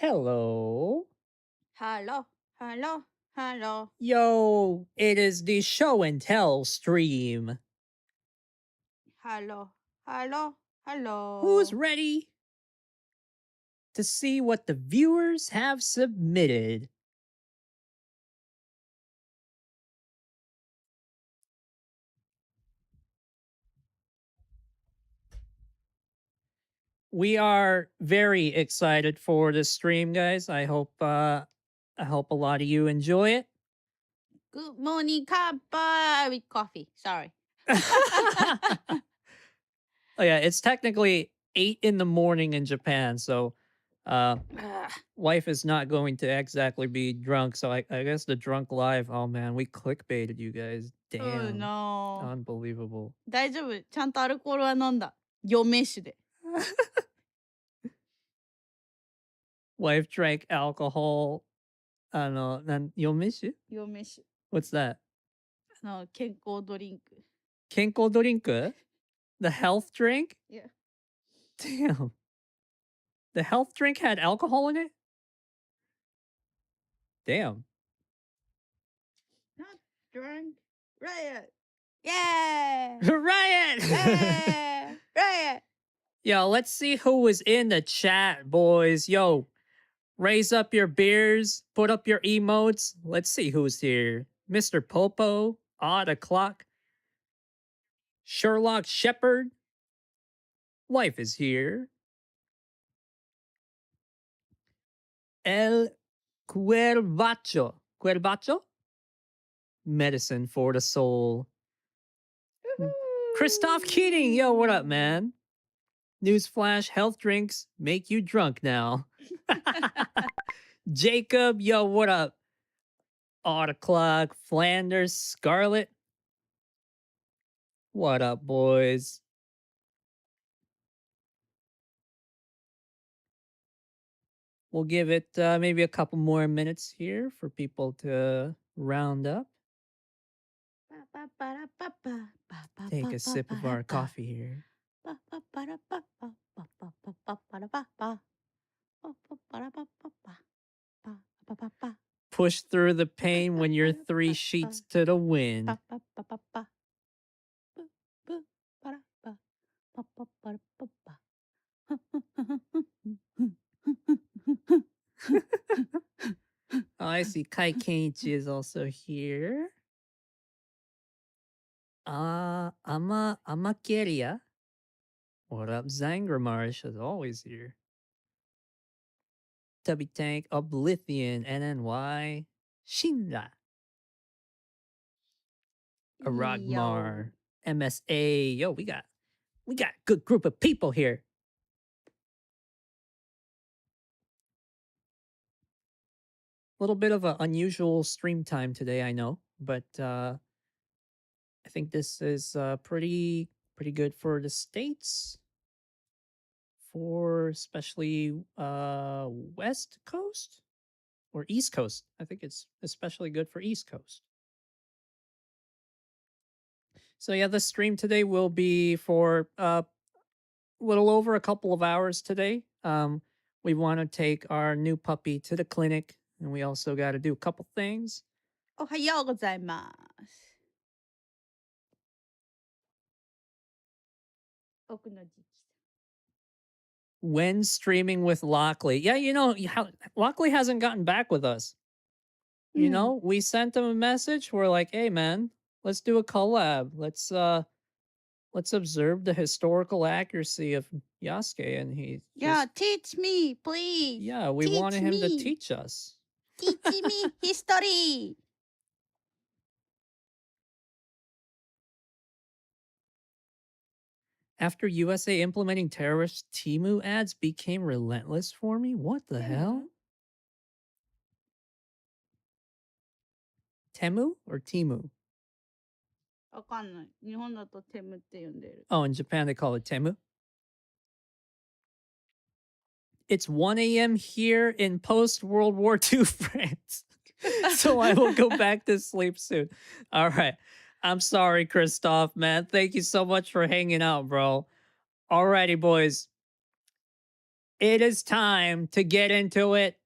Hello. Hello, hello, hello. Yo, it is the show and tell stream. Hello, hello, hello. Who's ready to see what the viewers have submitted? We are very excited for this stream, guys. I hope a lot of you enjoy it. Good morning, Kappa with coffee. Sorry. Oh yeah, it's technically 8 in the morning in Japan, so wife is not going to exactly be drunk, so I guess the drunk live. Oh man, we clickbaited you guys. Oh Damn. no. Unbelievable. 大丈夫。ちゃんとアルコールは飲んだ。嫁酒で。Wife drank alcohol. Yomishu? 嫁酒。 What's that? 健康ドリンク。 Kenko drink? The health drink? Yeah. Damn. The health drink had alcohol in it? Damn. Not drunk. Riot. Yeah. Riot! Yeah. Riot. Yo, let's see who was in the chat, boys. Yo, raise up your beers, put up your emotes. Let's see who's here. Mr. Popo, Odd O'Clock, Sherlock Shepherd. Wife is here. El Cuervacho. Cuervacho? Medicine for the soul. Christoph Keating. Yo, what up, man? Newsflash, health drinks make you drunk now. Jacob, yo, what up? Odd O'Clock, Flanders, Scarlet. What up, boys? We'll give it maybe a couple more minutes here for people to round up. Take a sip of our coffee here. Push through the pain when you're 3 sheets to the wind. Oh, I see Kai Kenichi is also here. Amakeria. What up, Zangramarish is always here. Tubby Tank, Oblivion, NNY, Shinra. Aragmar, MSA. Yo, we got a good group of people here. A little bit of an unusual stream time today, I know, but I think this is pretty good for the States, for especially West Coast or East Coast. I think it's especially good for East Coast. So yeah, the stream today will be for a little over a couple of hours today. We want to take our new puppy to the clinic, and we also got to do a couple things. おはようございます。奥の時期。 When streaming with Lockley. Yeah, you know, Lockley hasn't gotten back with us. You know, we sent him a message. We're like, hey man, let's do a collab. Let's observe the historical accuracy of Yasuke. And he Yeah, teach me, please. Yeah, we wanted him to teach us. Teach me history. After USA implementing terrorist Temu ads became relentless for me? What the hell? Temu or Temu? わかんない。日本だとテムって呼んでる。 Oh, in Japan they call it Temu? It's 1 a.m. here in post-World War II France. So I will go back to sleep soon. All right. I'm sorry, Christoph, man. Thank you so much for hanging out, bro. Alrighty, boys. it is time to get into it.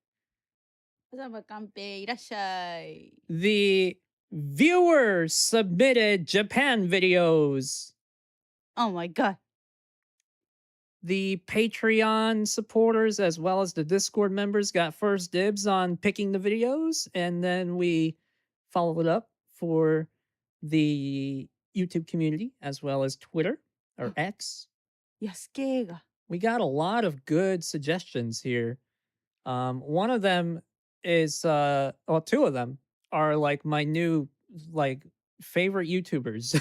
パジャマカンペイいらっしゃい。 The viewer submitted Japan videos. Oh my god. The Patreon supporters as well as the Discord members got first dibs on picking the videos, and then we followed it up for the YouTube community as well as Twitter or X. 安系映画。 We got a lot of good suggestions here. One of them is well, two of them are like my new like favorite YouTubers.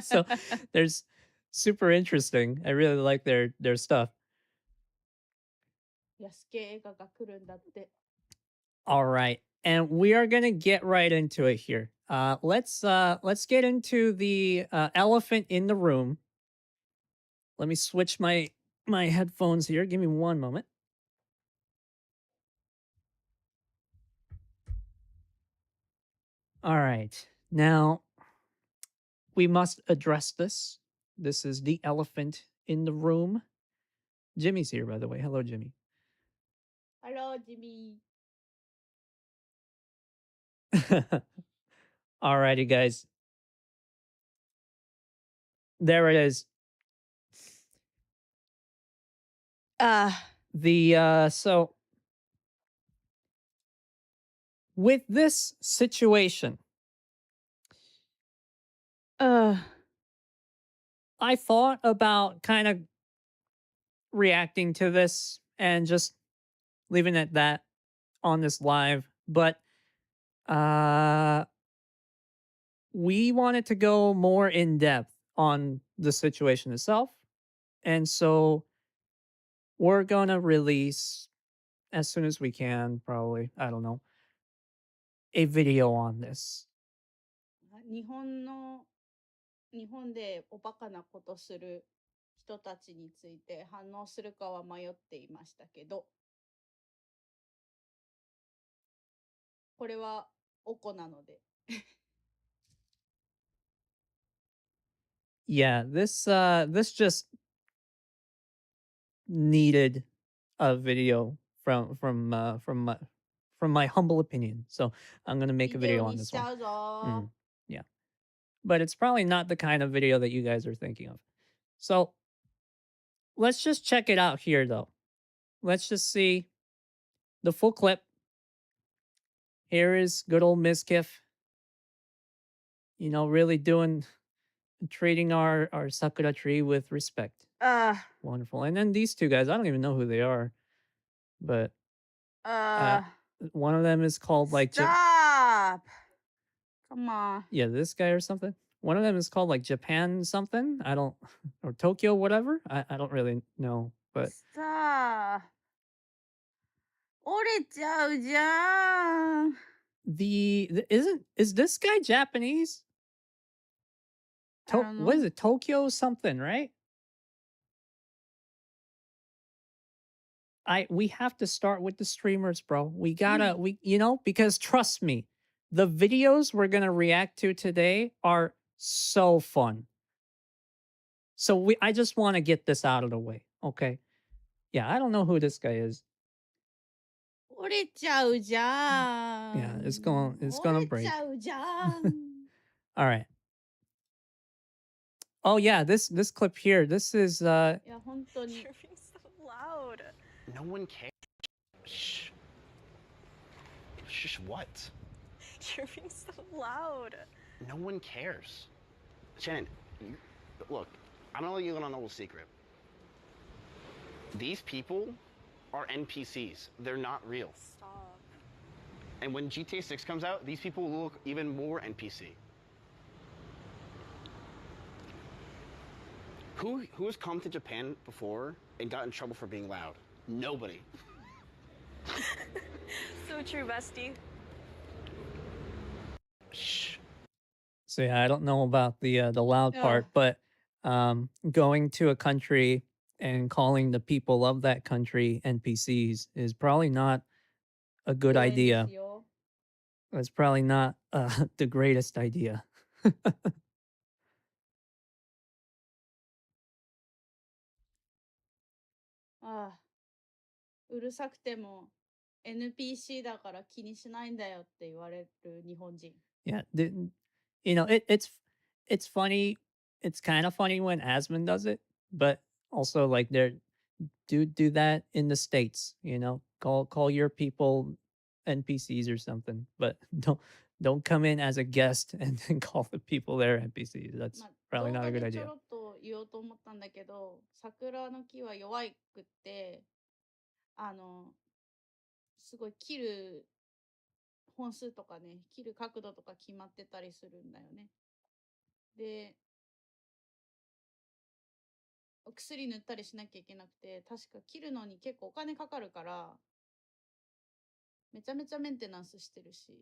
So there's super interesting. I really like their stuff. 安系映画が来るんだって。 All right. And we are going to get right into it here. Let's get into the elephant in the room. Let me switch my headphones here. Give me one moment. All right. Now, we must address this. This is the elephant in the room. Jimmy's here, by the way. Hello, Jimmy. Hello, Jimmy. All righty, guys. There it is. So with this situation, I thought about kind of reacting to this and just leaving it at that on this live, but we wanted to go more in depth on the situation itself, and so we're gonna release as soon as we can, probably, I don't know, a video on this. 日本でおバカなことする人たちについて反応するかは迷っていましたけど、これはおこなので。Yeah, this just needed a video from my humble opinion. So I'm gonna make a ビデ video オ on に this しちゃ one. うぞ。 Yeah. But it's probably not the kind of video that you guys are thinking of. So let's just check it out here though. Let's just see the full clip. Here is good old Mizkif. You know, really treating our sakura tree with respect. Wonderful. And then these two guys, I don't even know who they are, but one of them is called like Stop! Come on. yeah, this guy or something. One of them is called like Japan something. I don't or Tokyo whatever. I don't really know, but Stop! 折れちゃうじゃん。 is this guy Japanese? I don't What is know. it? Tokyo something, right? We have to start with the streamers, bro. We gotta because trust me, the videos we're gonna react to today are so fun. So I just want to get this out of the way, okay? Yeah, I don't know who this guy is. 折れちゃうじゃん。 Yeah, it's gonna 折れ break. ちゃうじゃん。 All right. Oh yeah, this clip here. This is いや、本当に。 You're being so loud. No one cares. Shh. Shh, what? You're being so loud. No one cares. Shannon, look, I'm gonna let you in on a little secret. These people are NPCs. They're not real. Stop. And when GTA 6 comes out, these people will look even more NPC. Who has come to Japan before and got in trouble for being loud? Nobody. So true, bestie. Shh. so yeah, I don't know about the loud Yeah. part, but going to a country and calling the people of that country NPCs is probably not a good 怖いんで idea. すよ。 It's probably not the greatest idea. うるさくても NPC だから気にしないんだよって言われる日本人。 Yeah, you know, it's funny. It's kind of funny when Asmund does it, but also like do that in the States. You know, call your people NPCs or something, but don't come in as a guest and then call the people there NPCs. That's まあ、 probably 動 not a 画 good でちょ idea. ろっと言おうと思ったんだけど、桜の木は弱くってすごい切る本数とかね、切る角度とか決まってたりするんだよね。で、お薬塗ったりしなきゃいけなくて、確か切るのに結構お金かかるから、めちゃめちゃメンテナンスしてるし、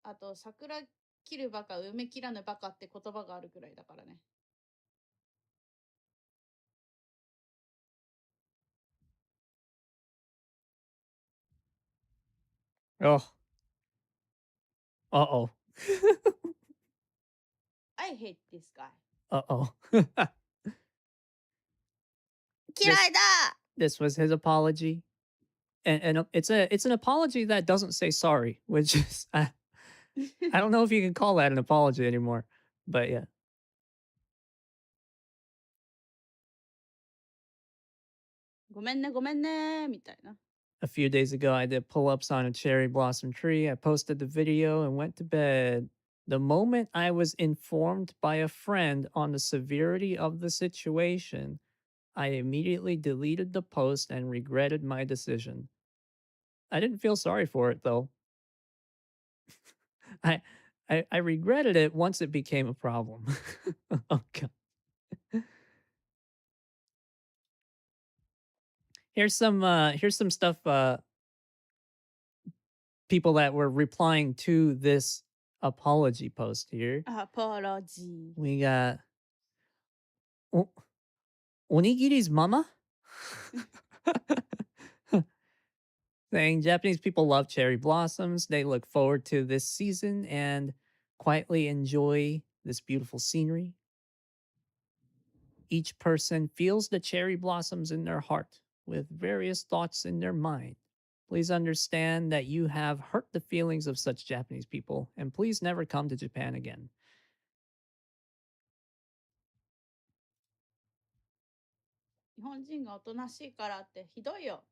あと桜切るバカ梅切らぬバカって言葉があるくらいだからね。Oh, uh-oh. I hate this guy. Uh-oh. 嫌いだ This was his apology. And it's an apology that doesn't say sorry, which is I don't know if you can call that an apology anymore. But yeah. ごめんねごめんねみたいな。 A few days ago, I did pull ups on a cherry blossom tree. I posted the video and went to bed. The moment I was informed by a friend on the severity of the situation, I immediately deleted the post and regretted my decision. I didn't feel sorry for it though. I I regretted it once it became a problem. Oh god. Here's some stuff people that were replying to this apology post here. アポロジ We got O- Onigiri's mama saying Japanese people love cherry blossoms. They look forward to this season and quietly enjoy this beautiful scenery. Each person feels the cherry blossoms in their heart with various thoughts in their mind. Please understand that you have hurt the feelings of such Japanese people, and please never come to Japan again. 日本人がおとなしいからってひどいよ。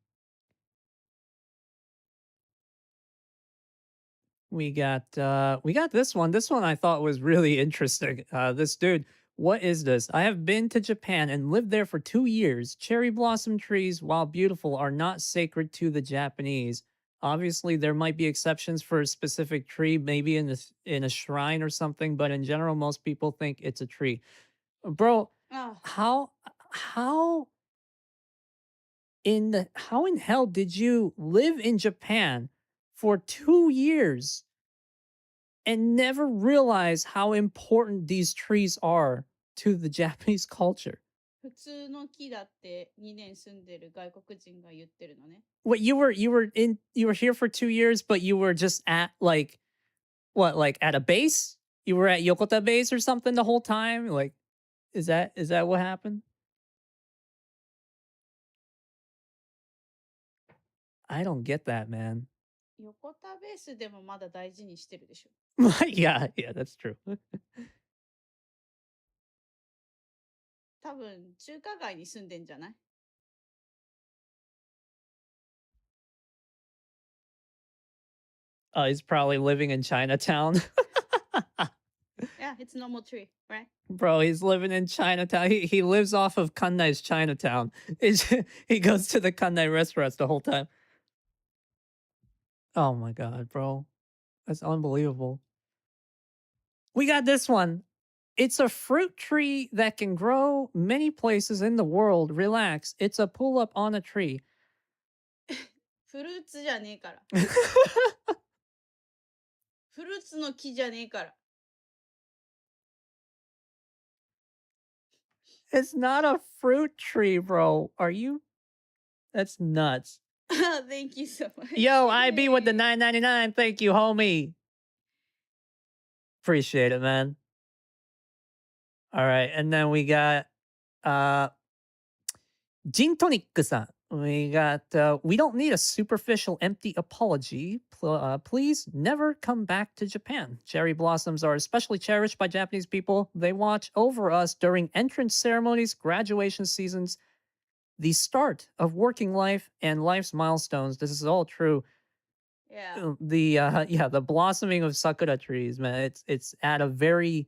We got this one. This one I thought was really interesting. This dude, what is this? I have been to Japan and lived there for 2 years. Cherry blossom trees, while beautiful, are not sacred to the Japanese. Obviously, there might be exceptions for a specific tree, maybe in a shrine or something, but in general, most people think it's a tree. Bro, あ how how in hell did you live in Japan for 2 years and never realize how important these trees are to the Japanese culture? 普通の木だって2年住んでる外国人が言ってるのね。 What you were here for 2 years, but you were just at like what, like at a base? You were at Yokota base or something the whole time? Like is that what happened? I don't get that, man. 横田ベースでもまだ大事にしてるでしょ。 Yeah, that's true. 多分中華街に住んでんじゃない？ He's probably living in Chinatown. Yeah, it's normal tree, right? Bro, he's living in Chinatown. He lives off of Kanai's Chinatown. He goes to the Kanai restaurants the whole time. Oh my god, bro. That's unbelievable. We got this one. It's a fruit tree that can grow many places in the world. Relax. It's a pull up on a tree. フルーツじゃねえから。フルーツの木じゃねえから。 It's not a fruit tree, bro. Are you? That's nuts. Thank you so much. Yo, IB with the $9.99. Thank you, homie. Appreciate it, man. All right, and then we got Gin Tonic-san. We got, we don't need a superficial, empty apology. Please never come back to Japan. Cherry blossoms are especially cherished by Japanese people. They watch over us during entrance ceremonies, graduation seasons, the start of working life, and life's milestones. This is all true. Yeah. The blossoming of sakura trees, man. It's at a very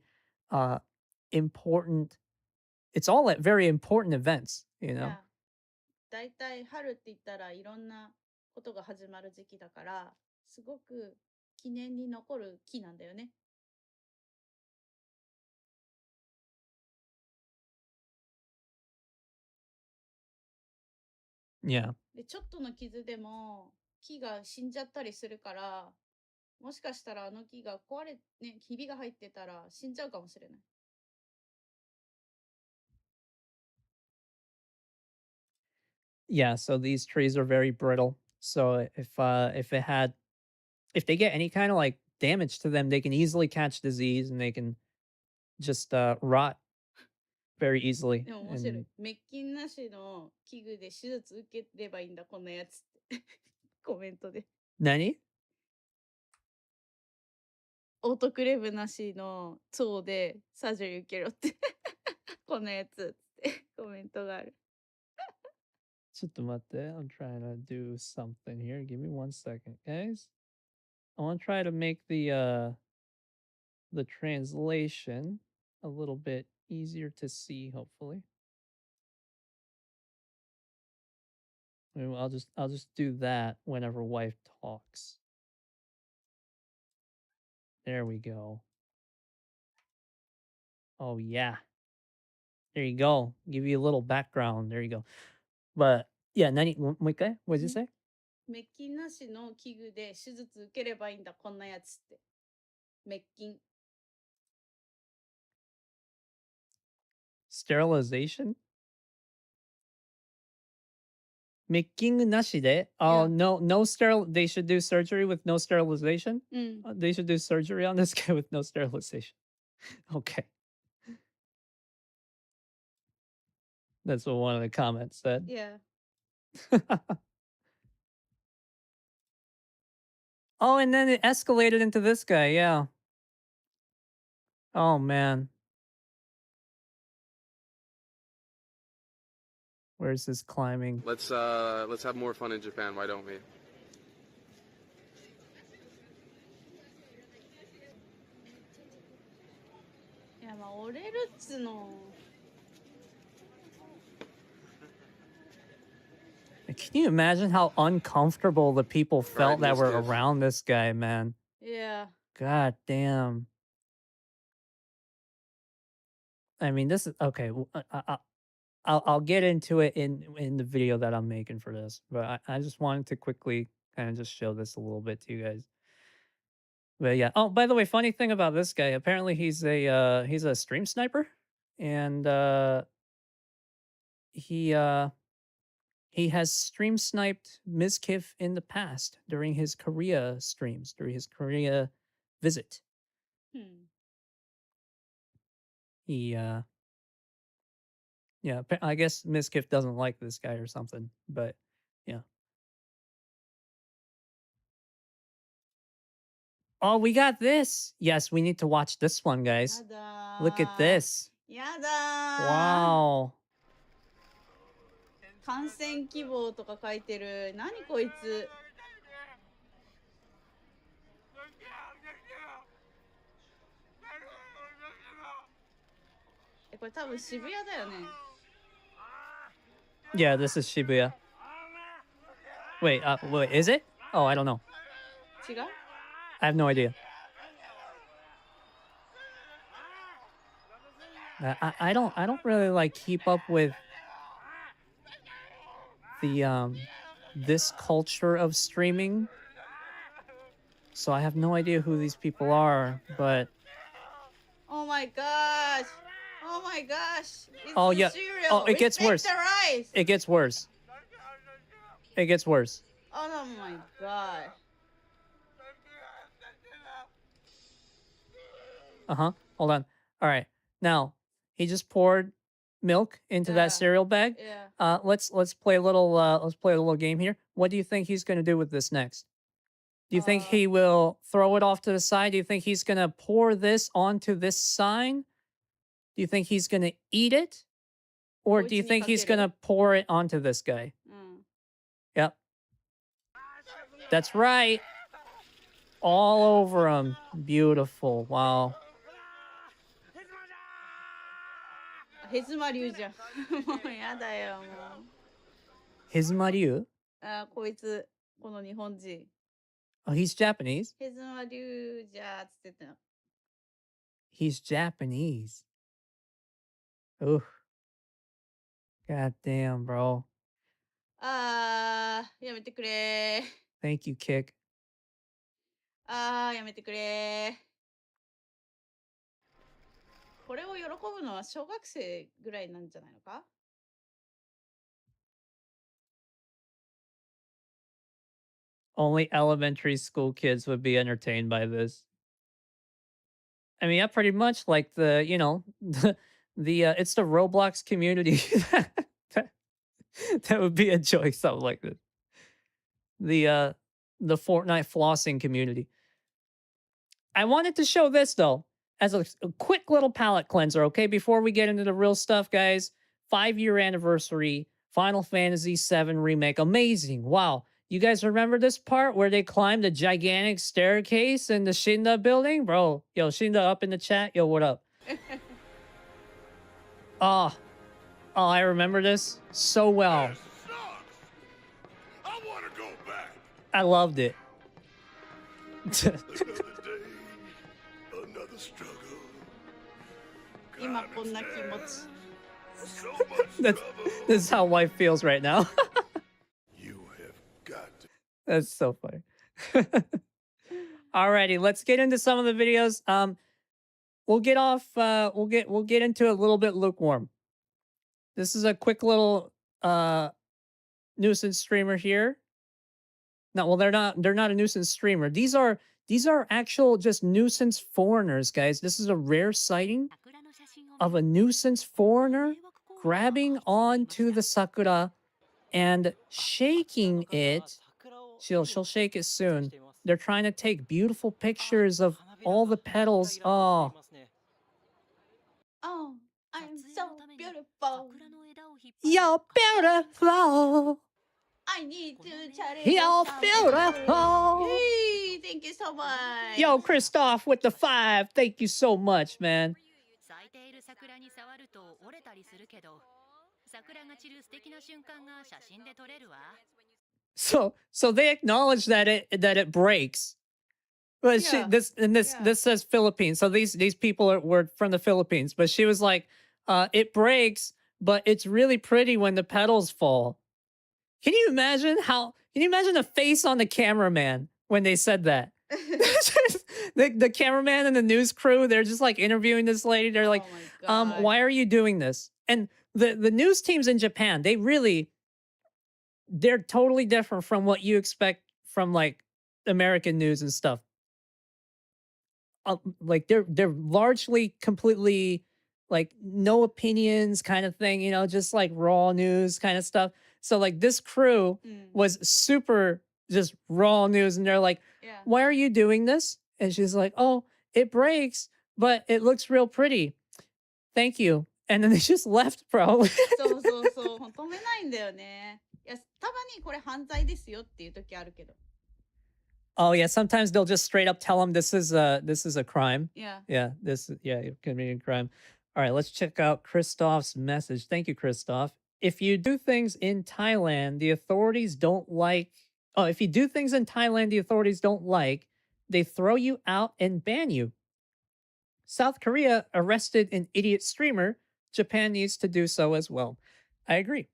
important. It's all at very important events, you know. Yeah. だいたい春って言ったらいろんなことが始まる時期だから、すごく記念に残る木なんだよね。Yeah. で、ちょっとの傷でも木が死んじゃったりするから、もしかしたらあの木が壊れ、ね、ひびが入ってたら死んじゃうかもしれない。Yeah, so these trees are very brittle. So if they get any kind of like damage to them, they can easily catch disease and they can just rot very easily. でも面白い。 And 滅菌なしの器具で手術受ければいいんだ、こんなやつって。コメントで。Nani? オートクレーブなしの腸でサージュリー受けろって。こんなやつってコメントがある。I'm trying to do something here. Give me 1 second, guys. I want to try to make the translation a little bit easier to see, hopefully. I'll just do that whenever wife talks. There we go. Oh yeah. There you go. Give you a little background. There you go. But yeah, nani what did you say? 滅菌なしの器具で手術受ければいいんだ、こんなやつって。滅菌。Sterilization? Making nashi de? Oh, Yeah. no sterile. They should do surgery with no sterilization? うん。They should do surgery on this guy with no sterilization. Okay. That's what one of the comments said. Yeah. Oh, and then it escalated into this guy. Yeah. Oh man. Where's this climbing? Let's have more fun in Japan. Why don't we? いや、まあ、折れるっつの。Can you imagine how uncomfortable the people felt that were Mizkif. around this guy, man? Yeah. God damn. I mean, this is okay. I'll get into it in the video that I'm making for this, but I just wanted to quickly kind of just show this a little bit to you guys. But yeah. Oh, by the way, funny thing about this guy, apparently he's a stream sniper, and he has stream sniped Mizkif in the past during his Korea streams, during his Korea visit. Hmm. He yeah, I guess Mizkif doesn't like this guy or something, but yeah. Oh, we got this. Yes, we need to watch this one, や guys. だ Look at this. やだ Wow. 感染希望とか書いてる。何こいつ。これ多分渋谷だよね。Yeah, this is Shibuya. Wait, is it? Oh, I don't know. 違う？ I have no idea. I don't really like keep up with the this culture of streaming. So I have no idea who these people are, but Oh my gosh. Oh my gosh. It's Oh, the yeah. cereal. Oh, it gets Respect worse. the rice. it gets worse. It gets worse. Oh my god. Hold on. All right. Now, he just poured milk into Yeah. that cereal bag. Yeah. Let's play a little game here. What do you think he's gonna do with this next? Do you think he will throw it off to the side? Do you think he's gonna pour this onto this sign? Do you think he's gonna eat it? Or do you think he's gonna pour it onto this guy? Yep. That's right. All over him. Beautiful. Wow. ヘズマ流じゃん。もうやだよ、もう。 His Ryu? こいつ、この日本人。 Oh, he's Japanese. ヘズマ流じゃーっつってた。 He's Japanese. Ooh. God damn, bro. やめてくれー。 Thank you, Kick. やめてくれー。 これを喜ぶのは小学生ぐらいなんじゃないのか？ Only elementary school kids would be entertained by this. I mean, yeah, pretty much like the, it's the Roblox community that would be enjoying something like this. The Fortnite flossing community. I wanted to show this though as a quick little palate cleanser, okay? Before we get into the real stuff, guys. 5-year anniversary, Final Fantasy VII Remake. Amazing. Wow. You guys remember this part where they climbed a gigantic staircase in the Shinda building? Bro, yo, Shinda up in the chat. Yo, what up? Oh, I remember this so well. I want to go back. I loved it. Another struggle. 今こんな気持ち。 So much That's, trouble. this is how life feels right now. You have got to. That's so funny. Alrighty, let's get into some of the videos. We'll get off. We'll get into a little bit lukewarm. This is a quick little nuisance streamer here. No, well, they're not a nuisance streamer. These are actual just nuisance foreigners, guys. This is a rare sighting of a nuisance foreigner grabbing onto the sakura and shaking it. She'll shake it soon. They're trying to take beautiful pictures of all the petals. Oh, Oh, I'm so beautiful. you're beautiful. I need to challenge. You're beautiful. Hey, thank you so much. Yo, Christoph with the 5. Thank you so much, man. So they acknowledge that it breaks. But Yeah. this says Philippines. So these people were from the Philippines. But she was like, it breaks, but it's really pretty when the petals fall. Can you imagine the face on the cameraman when they said that? the cameraman and the news crew, they're just like interviewing this lady. They're like, Oh my God. why are you doing this? And the news teams in Japan, they're totally different from what you expect from like American news and stuff. Like they're largely completely like no opinions kind of thing, just like raw news kind of stuff. So like this crew was super just raw news, and they're like, Yeah. why are you doing this? And she's like, oh, it breaks, but it looks real pretty. Thank you. And then they just left, bro. そうそうそう、止めないんだよね。いや、たまにこれ犯罪ですよっていう時あるけど。 Oh yeah, sometimes they'll just straight up tell them this is a crime. Yeah. Yeah, you're committing a crime. All right, let's check out Christoph's message. Thank you, Christoph. If you do things in Thailand, the authorities don't like. Oh, if you do things in Thailand, the authorities don't like, they throw you out and ban you. South Korea arrested an idiot streamer. Japan needs to do so as well. I agree.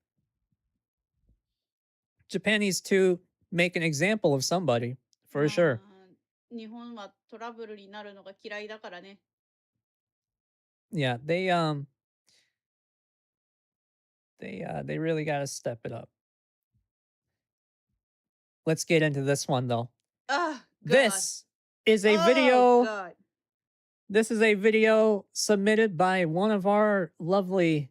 Japan needs to make an example of somebody, for sure. 日本はトラブルになるのが嫌いだからね。 Yeah, they really got to step it up. Let's get into this one though. Ah, God. This is a Oh, video. God. This is a video submitted by one of our lovely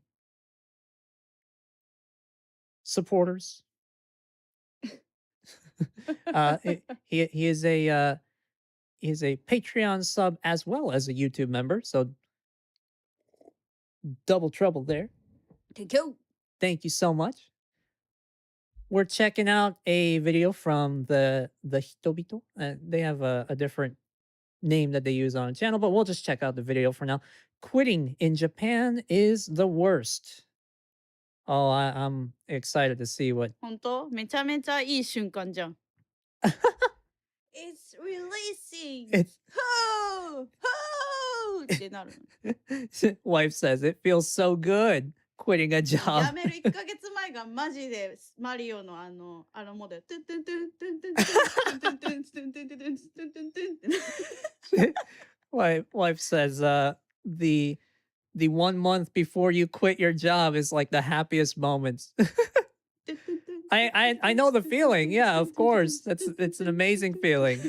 supporters. He is a Patreon sub as well as a YouTube member, so double trouble there. Thank you so much. We're checking out a video from the Hitobito. They have a different name that they use on the channel, but we'll just check out the video for now. Quitting in Japan is the worst. Oh, I'm excited to see what. 本当めちゃめちゃいい瞬間じゃん。It's releasing! It's Ho! Ho! ってなるの。 wife says it feels so good quitting a や job. める1ヶ月前がマジでマリオのあのモデル。トゥントゥントゥントゥントゥントゥントゥントゥントゥントゥントゥントゥントゥントゥントゥントゥントゥン Wife says the 1 month before you quit your job is like the happiest moments. I know the feeling. Yeah, of course. It's an amazing feeling.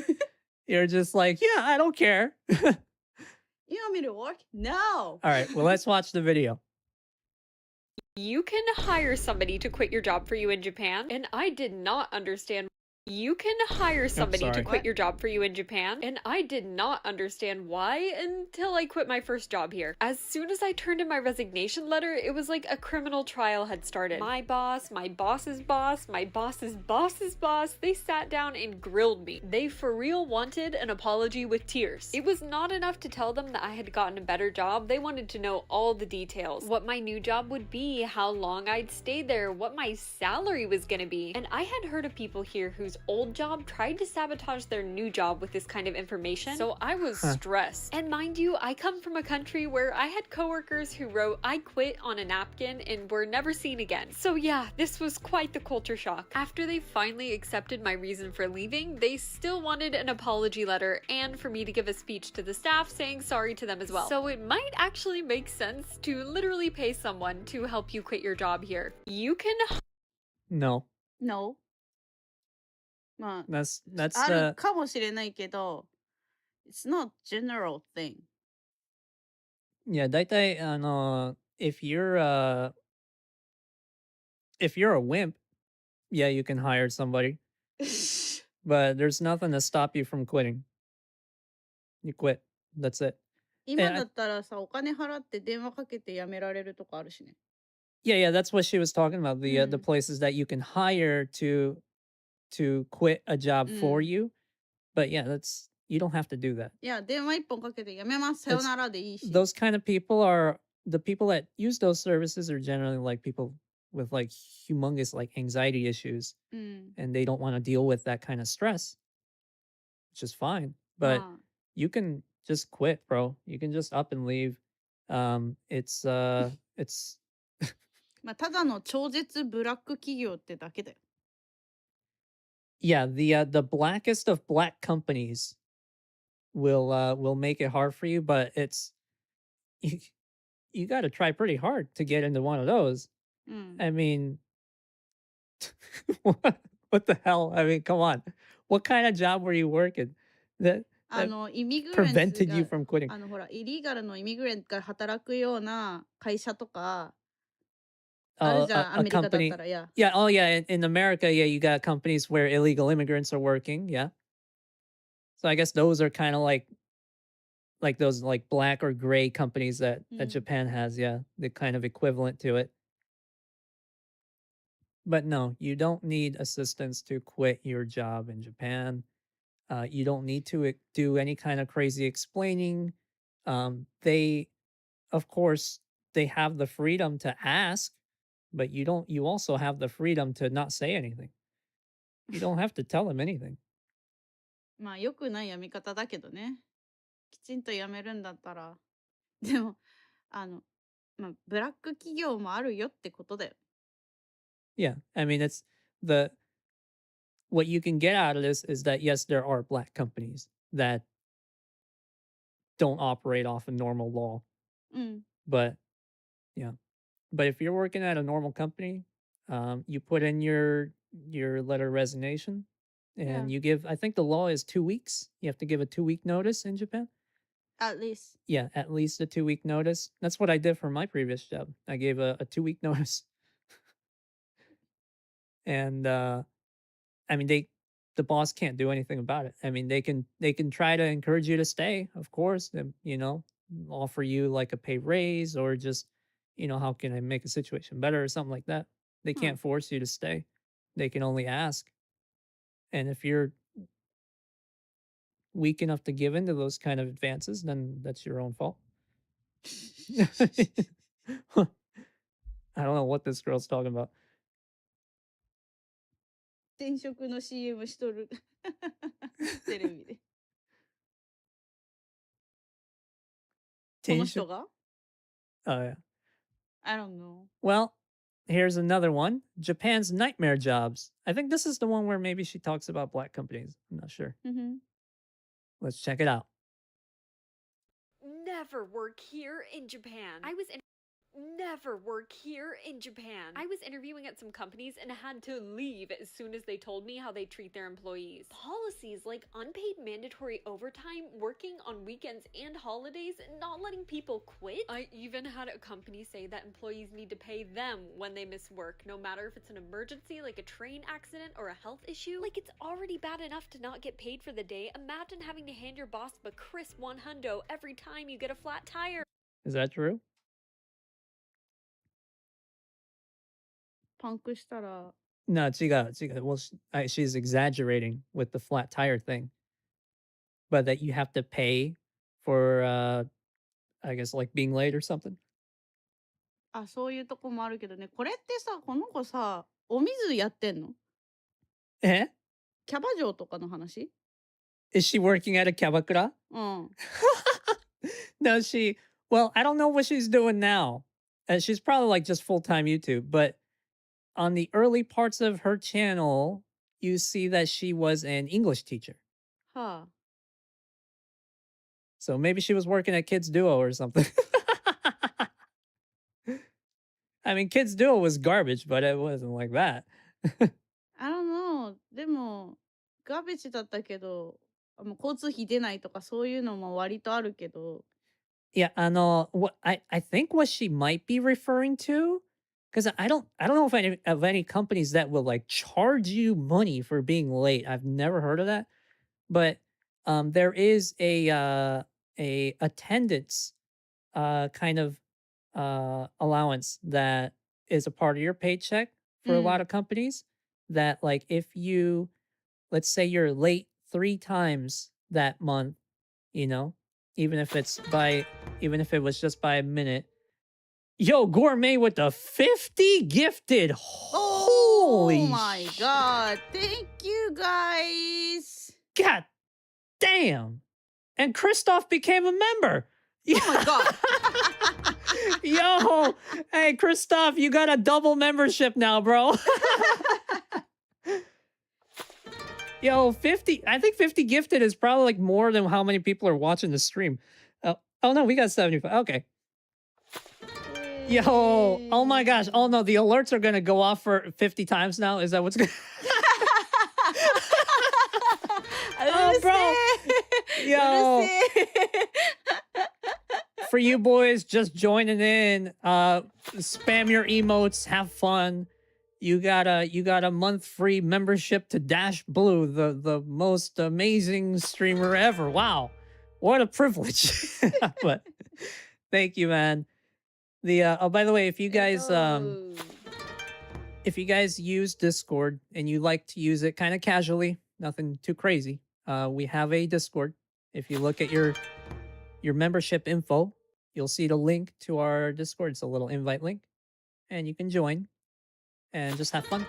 You're just like, yeah, I don't care. You want me to work? No! All right, well, let's watch the video. You can hire somebody to quit your job for you in Japan, and I did not understand. You can hire somebody to sorry. quit What? your job for you in Japan, and I did not understand why until I quit my first job here. As soon as I turned in my resignation letter, it was like a criminal trial had started. My boss, my boss's boss, my boss's boss's boss, they sat down and grilled me. They for real wanted an apology with tears. It was not enough to tell them that I had gotten a better job. They wanted to know all the details. What my new job would be, how long I'd stay there, what my salary was gonna be. And I had heard of people here whose old job tried to sabotage their new job with this kind of information, so I was stressed. And mind you, I come from a country where I had coworkers who wrote "I quit" on a napkin and were never seen again. So yeah, this was quite the culture shock. After they finally accepted my reason for leaving, they still wanted an apology letter and for me to give a speech to the staff saying sorry to them as well. So it might actually make sense to literally pay someone to help you quit your job here. You can No, No? まあ、 that's ある the かもしれないけど、It's not general thing. yeah. 大体if you're a wimp, yeah, you can hire somebody, but there's nothing to stop you from quitting. You quit. That's it. 今だったらさ、お金払って電話かけて辞められるとこあるしね。 Yeah, that's what she was talking about. The Mm. places that you can hire to quit a job for Mm. you. But yeah, you don't have to do that. いや、電話一本かけて辞めます。さよならでいいし。 Those kind of people are the people that use those services are generally like people with like humongous like anxiety issues うん。 and they don't want to deal with that kind of stress, which is fine. But まあ you can just quit, bro. You can just up and leave. It's まあ、ただの超絶ブラック企業ってだけだよ。 yeah, the blackest of black companies will make it hard for you, but it's you got to try pretty hard to get into one of those. うん。 I mean, what the hell? I mean, come on. What kind of job were you working that イミグレント prevented you が from quitting? ほら、イリーガルのイミグレントが働くような会社とか、あるじゃん、アメリカだったら、いや。 Yeah, oh yeah, in America, yeah, you got companies where illegal immigrants are working, yeah. So I guess those are kind of like those like black or gray companies that Japan has, yeah, the kind of equivalent to it. But no, you don't need assistance to quit your job in Japan. You don't need to do any kind of crazy explaining. They, of course, they have the freedom to ask, but you also have the freedom to not say anything. You don't have to tell them anything. まあ、良くない辞め方だけどね。きちんと辞めるんだったら。でも、まあ、ブラック企業もあるよってことだよ。 Yeah, I mean, it's what you can get out of this is that yes, there are black companies that don't operate off a normal law. うん。 But yeah, but if you're working at a normal company, you put in your letter of resignation, and Yeah. you give. I think the law is 2 weeks. You have to give a 2-week notice in Japan. At least. Yeah, at least a 2-week notice. That's what I did for my previous job. I gave a 2-week notice. And I mean, the boss can't do anything about it. I mean, they can try to encourage you to stay, of course, and, offer you like a pay raise or just, how can I make a situation better or something like that. They Hmm. can't force you to stay. They can only ask. And if you're weak enough to give into those kind of advances, then that's your own fault. I don't know what this girl's talking about. 転職の CM しとる。テレビで。この人 Tension. が Oh, yeah. I don't know. Well, here's another one. Japan's nightmare jobs. I think this is the one where maybe she talks about black companies. I'm not sure. Let's check it out. Never work here in Japan. Never work here in Japan. I was interviewing at some companies and had to leave as soon as they told me how they treat their employees. Policies like unpaid mandatory overtime, working on weekends and holidays, not letting people quit. I even had a company say that employees need to pay them when they miss work, no matter if it's an emergency like a train accident or a health issue. Like, it's already bad enough to not get paid for the day. Imagine having to hand your boss a crisp $100 every time you get a flat tire. Is that true? パンクしたら No, 違う。Well, she's exaggerating with the flat tire thing. But that you have to pay for, I guess, like being late or something. あ、そういうとこもあるけどね。これってさ、この子さ、お水やってんの Eh? キャバ嬢とかの話 Is she working at a kyabakura? うん。 No, well, I don't know what she's doing now. She's probably like just full-time YouTube, but on the early parts of her channel, you see that she was an English teacher. はあ。 So maybe she was working at Kids Duo or something. I mean, Kids Duo was garbage, but it wasn't like that. I don't know. でも、ガーベジだったけど、もう交通費出ないとかそういうのも割とあるけど。 Yeah, what I think what she might be referring to, because I don't know of any companies that will like charge you money for being late. I've never heard of that, but there is a attendance kind of allowance that is a part of your paycheck for a lot of companies. That like if you, let's say you're late 3 times that month, even if it was just by a minute. Yo, Gourmet with the 50 gifted. Holy Oh my god. Thank you guys. God damn. And Christoph became a member. Oh my god. Yo, hey Christoph, you got a double membership now, bro. Yo, 50. I think 50 gifted is probably like more than how many people are watching the stream. Oh no, we got 75. Okay. Yo, oh my gosh. Oh no, the alerts are going to go off for 50 times now. Is that what's going to Oh, bro. Yo. For you boys just joining in, spam your emotes, have fun. You got a month free membership to Dash Blue, the most amazing streamer ever. Wow. What a privilege. But thank you, man. By the way, if you guys use Discord and you like to use it kind of casually, nothing too crazy, we have a Discord. If you look at your membership info, you'll see the link to our Discord. It's a little invite link, and you can join and just have fun.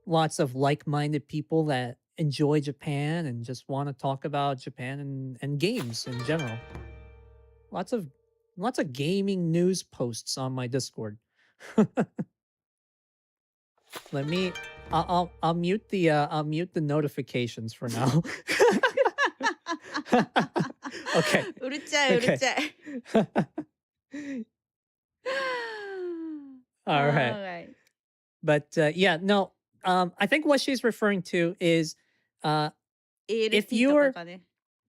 Lots of like-minded people that enjoy Japan and just want to talk about Japan and games in general. Lots of gaming news posts on my Discord. I'll mute the notifications for now. Okay. うるちゃい、うるちゃい。All right. But yeah, no. I think what she's referring to is if ALT と you're かね。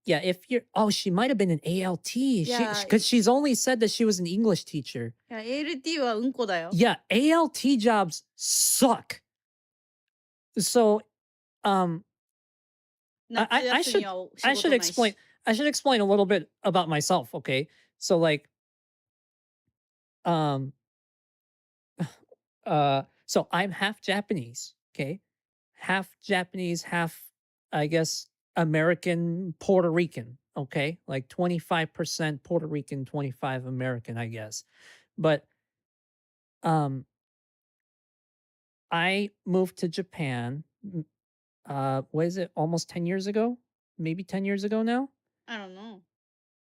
Yeah, if you're she might have been an ALT. Yeah. Because she's only said that she was an English teacher. いや、ALT はうんこだよ。 Yeah, ALT jobs suck. So, um, 夏 I 休みは仕 I 事 should ないし。 explain I should explain a little bit about myself, okay? So like so I'm half Japanese, okay? Half Japanese, half I guess American, Puerto Rican, okay? Like 25% Puerto Rican, 25 American, I guess. But I moved to Japan what is it? Almost 10 years ago? Maybe 10 years ago now? I don't know.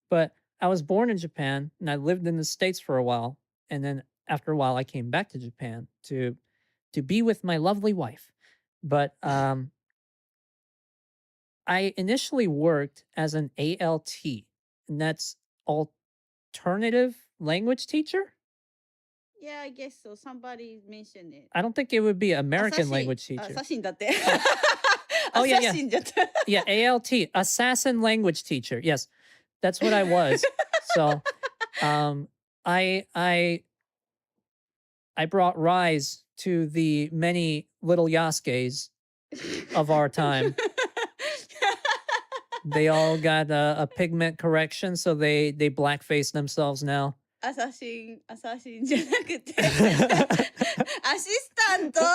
But I was born in Japan and I lived in the States for a while. And then after a while I came back to Japan to be with my lovely wife. But I initially worked as an ALT, and that's alternative language teacher. Yeah, I guess so. Somebody mentioned it. I don't think it would be American assassin language teacher. アサシンだって。 Oh, yeah, yeah. アサシンじゃった。 Yeah, ALT, assassin language teacher. Yes, that's what I was. So, I brought rise to the many little Yasuke's of our time. They all got a pigment correction, so they blackface themselves now. アサシンじゃなくてアシスタントや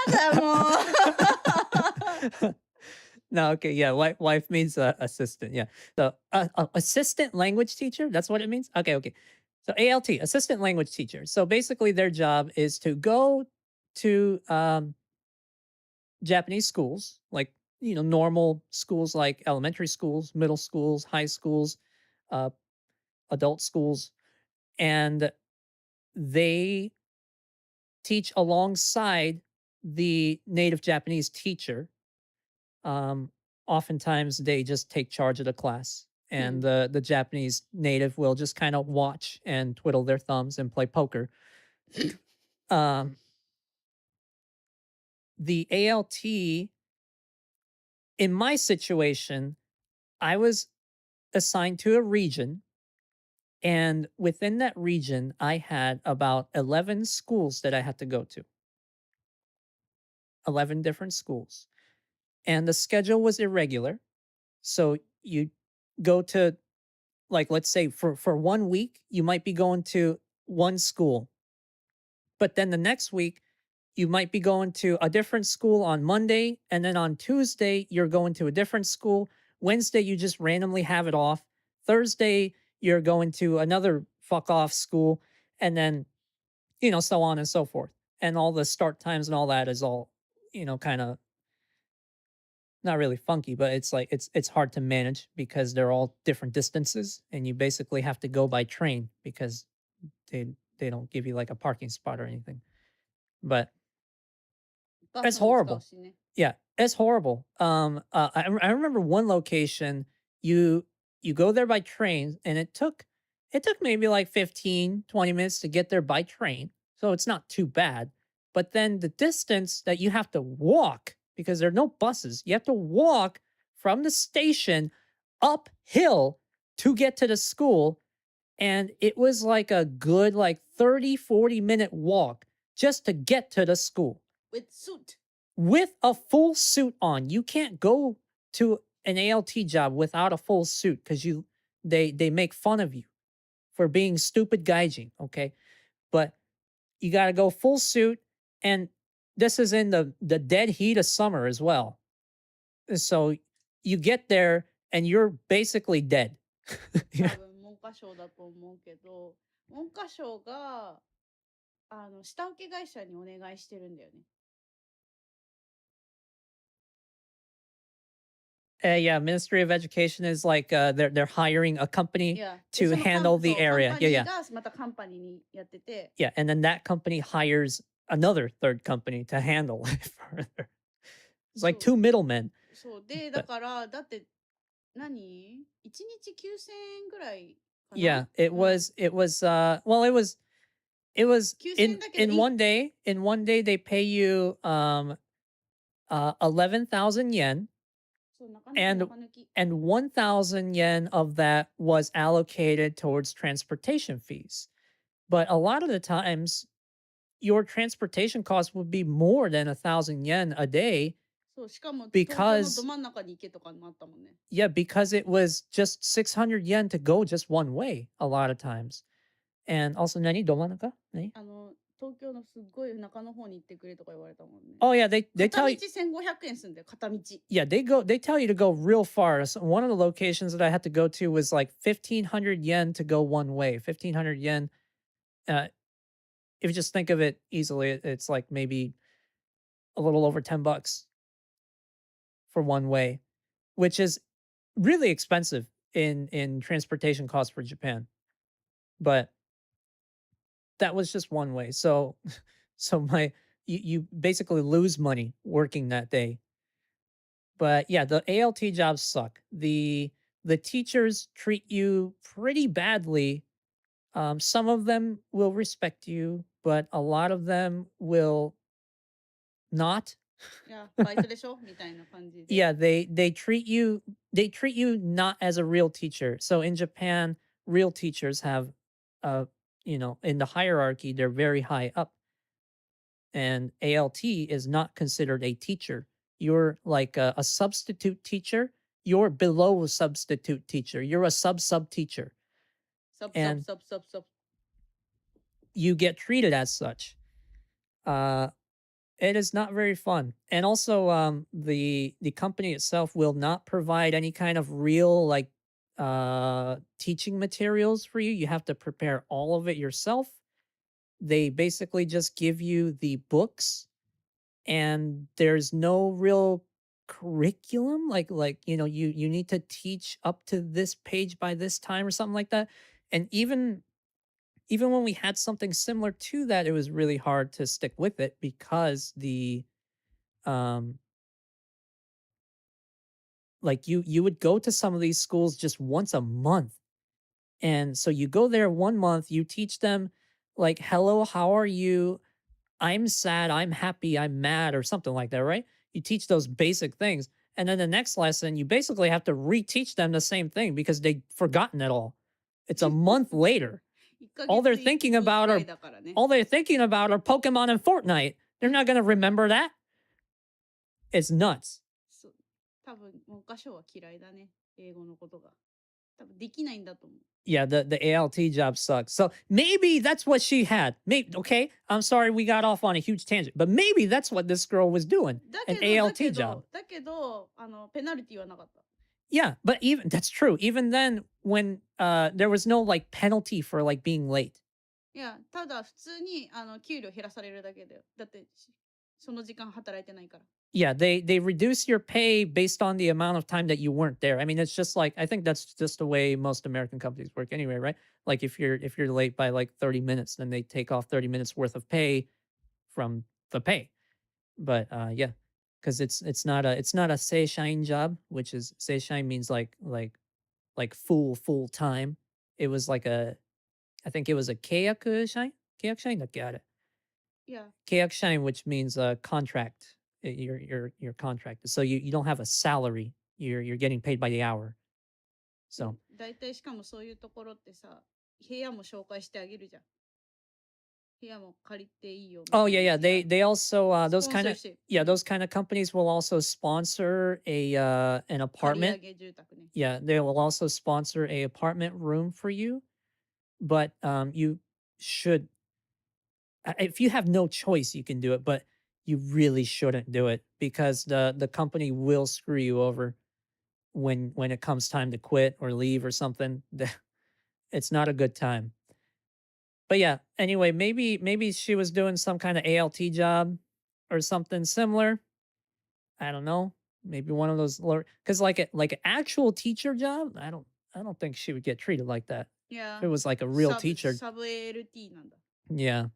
だもう No, okay, yeah, wife means assistant, yeah. So assistant language teacher, that's what it means? Okay. So ALT, assistant language teacher. So basically their job is to go to Japanese schools, like, normal schools like elementary schools, middle schools, high schools, adult schools, and they teach alongside the native Japanese teacher. Oftentimes they just take charge of the class, and the Japanese native will just kind of watch and twiddle their thumbs and play poker. The ALT, in my situation, I was assigned to a region, and within that region, I had about 11 schools that I had to go to. 11 different schools. And the schedule was irregular. So you go to, like, let's say for 1 week, you might be going to one school. But then the next week, you might be going to a different school on Monday. And then on Tuesday, you're going to a different school. Wednesday, you just randomly have it off. Thursday, you're going to another fuck off school. And then, so on and so forth. And all the start times and all that is all, kind of not really funky, but it's like it's hard to manage because they're all different distances, and you basically have to go by train because they don't give you like a parking spot or anything. But it's horrible. Yeah, it's horrible. I remember one location, you go there by train, and it took maybe like 15, 20 minutes to get there by train. So it's not too bad. But then the distance that you have to walk, because there are no buses, you have to walk from the station uphill to get to the school. And it was like a good 30, 40-minute walk just to get to the school. With suit. With a full suit on. You can't go to an ALT job without a full suit because they make fun of you for being stupid gaijin, okay? But you got to go full suit, and this is in the dead heat of summer as well. So you get there and you're basically dead. 多分文科省だと思うけど、文科省が下請け会社にお願いしてるんだよね。Yeah, Ministry of Education is like they're hiring a company Yeah. to でその handle the そう area. カンパニ Yeah, ー yeah. がまたカンパニーにやってて、 Yeah, and then that company hires another third company to handle it further. It's like two middlemen. そうでだからだって何1日9000円ぐらいかな。 Yeah, it was well, it was in 9000だけど in one day they pay you 11,000 yen そう、中抜き And 中抜き。 and 1,000 yen of that was allocated towards transportation fees. But a lot of the times, your transportation costs would be more than 1,000 yen a day. そう、しかも東京の Because- ど真ん中に行けとかもあったもんね。 Yeah, because it was just 600 yen to go just one way a lot of times. And also, nani domanaka? Nani? 東京のすっごい中の方に行ってくれとか言われたもんね。 Oh yeah, they 片 tell 道 you 1500円すんだよ、片道。 yeah, they tell you to go real far. So one of the locations that I had to go to was like 1,500 yen to go one way. 1,500 yen. If you just think of it easily, it's like maybe a little over $10 for one way, which is really expensive in transportation costs for Japan. But that was just one way. So you basically lose money working that day. But yeah, the ALT jobs suck. The teachers treat you pretty badly. Some of them will respect you, but a lot of them will not. いや、バイトでしょみたいな感じで。 Yeah, they treat you not as a real teacher. So in Japan, real teachers have in the hierarchy, they're very high up. And ALT is not considered a teacher. You're like a substitute teacher. You're below a substitute teacher. You're a sub teacher. サブ and- サブサブサブサブ。 You get treated as such. It is not very fun. And also, the company itself will not provide any kind of real like teaching materials for you. You have to prepare all of it yourself. They basically just give you the books, and there's no real curriculum. Like you need to teach up to this page by this time or something like that. And even when we had something similar to that, it was really hard to stick with it because like you would go to some of these schools just once a month. And so you go there 1 month, you teach them like, hello, how are you? I'm sad, I'm happy, I'm mad, or something like that, right? You teach those basic things. And then the next lesson, you basically have to reteach them the same thing because they've forgotten it all. It's a month later. 1ヶ All they're 月 thinking に about 一 are 回だからね。 all they're thinking about are Pokemon and Fortnite. They're not going to remember that. It's nuts. そう、多分文科省は嫌いだね、英語のことが。多分できないんだと思う。 Yeah, the ALT job sucks. So maybe that's what she had. Maybe okay. I'm sorry we got off on a huge tangent, but maybe that's what this girl was doing. だ An けど、 ALT job. だけど、ペナルティはなかった。 Yeah, but even that's true. Even then, when there was no like penalty for like being late. いや、ただ普通に給料減らされるだけだよ。だってその時間働いてないから。 Yeah, they reduce your pay based on the amount of time that you weren't there. I mean, it's just like I think that's just the way most American companies work anyway, right? Like if you're late by like 30 minutes, then they take off 30 minutes worth of pay from the pay. But yeah, because it's not a seishain job, which is seishain means like full time. It was like I think it was a keiyaku shain. Keiyaku shain da kke are? いや、 Keiyaku shain, which means a contract. You're contracted, so you don't have a salary. You're getting paid by the hour. So だいたいしかもそういうところってさ、部屋も紹介してあげるじゃん。部屋も借りていいよみたい oh な yeah, や yeah. つ They が they also those kind of スポンサーしてる yeah those kind of companies will also sponsor an 借り上 apartment. げ住宅ね。 Yeah, they will also sponsor a apartment room for you, but you should if you have no choice, you can do it, but you really shouldn't do it because the company will screw you over when it comes time to quit or leave or something. It's not a good time. But yeah, anyway, maybe she was doing some kind of ALT job or something similar. I don't know. Maybe one of those because like an actual teacher job, I don't think she would get treated like that. いや If it was like a real サブ teacher. サブ LT なんだ。 Yeah.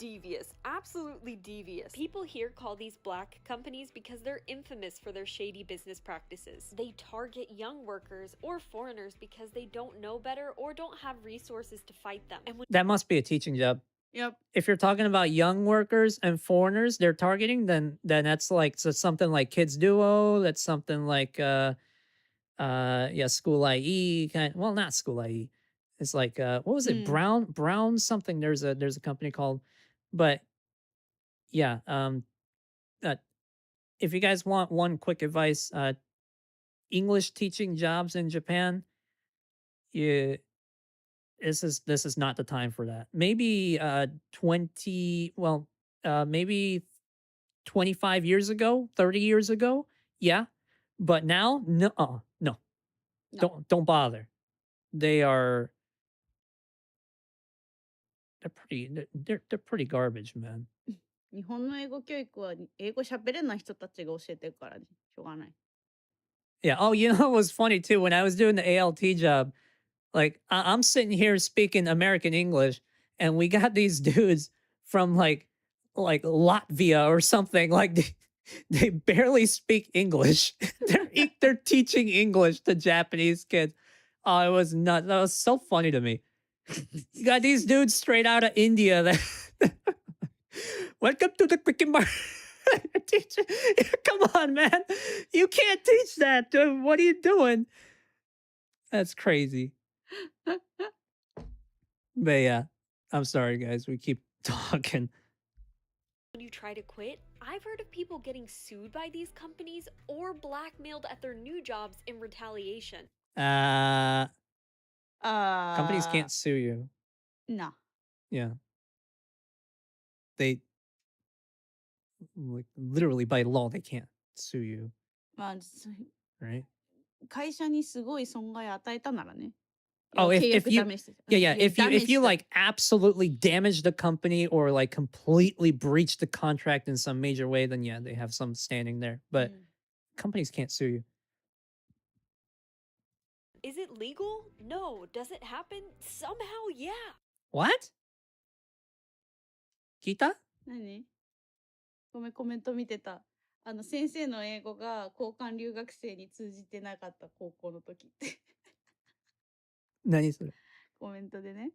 Devious. Absolutely devious. People here call these black companies because they're infamous for their shady business practices. They target young workers or foreigners because they don't know better or don't have resources to fight them. And when That must be a teaching job. Yep. If you're talking about young workers and foreigners they're targeting, then that's like so something like Kids Duo. That's something like yeah, School IE kind. Well, not School IE. It's like what was it? Brown something. There's a company called, but yeah. Uh, if you guys want one quick advice, English teaching jobs in Japan, you this is not the time for that. Maybe 25 years ago, 30 years ago, yeah. But now, no, no, No. don't bother. They are they're pretty garbage, man. 日本の英語教育は英語喋れない人たちが教えてるからね。しょうがない。Yeah. Oh, you know, it was funny too when I was doing the ALT job. Like I'm sitting here speaking American English, and we got these dudes from like Latvia or something. Like they barely speak English. They're teaching English to Japanese kids. Oh, it was nuts. That was so funny to me. You got these dudes straight out of India that welcome to the Quicken Bar. Teacher, come on, man. You can't teach that. Dude. What are you doing? That's crazy. But yeah, I'm sorry, guys. We keep talking. When you try to quit, I've heard of people getting sued by these companies or blackmailed at their new jobs in retaliation. Companies can't sue you. No. Yeah. They like literally by law they can't sue you, まあ、right? 会社にすごい損害与えたならね。 Oh, 契 if 約 you ダメして。yeah, if you damaged like absolutely damage the company or like completely breach the contract in some major way, then yeah, they have some standing there. But companies can't sue you. Is it legal? No. Does it happen? Somehow, yeah. What? Kita? 何ごめん、コメント見てた。先生の英語が交換留学生に通じてなかった高校の時って。何それ? コメントでね。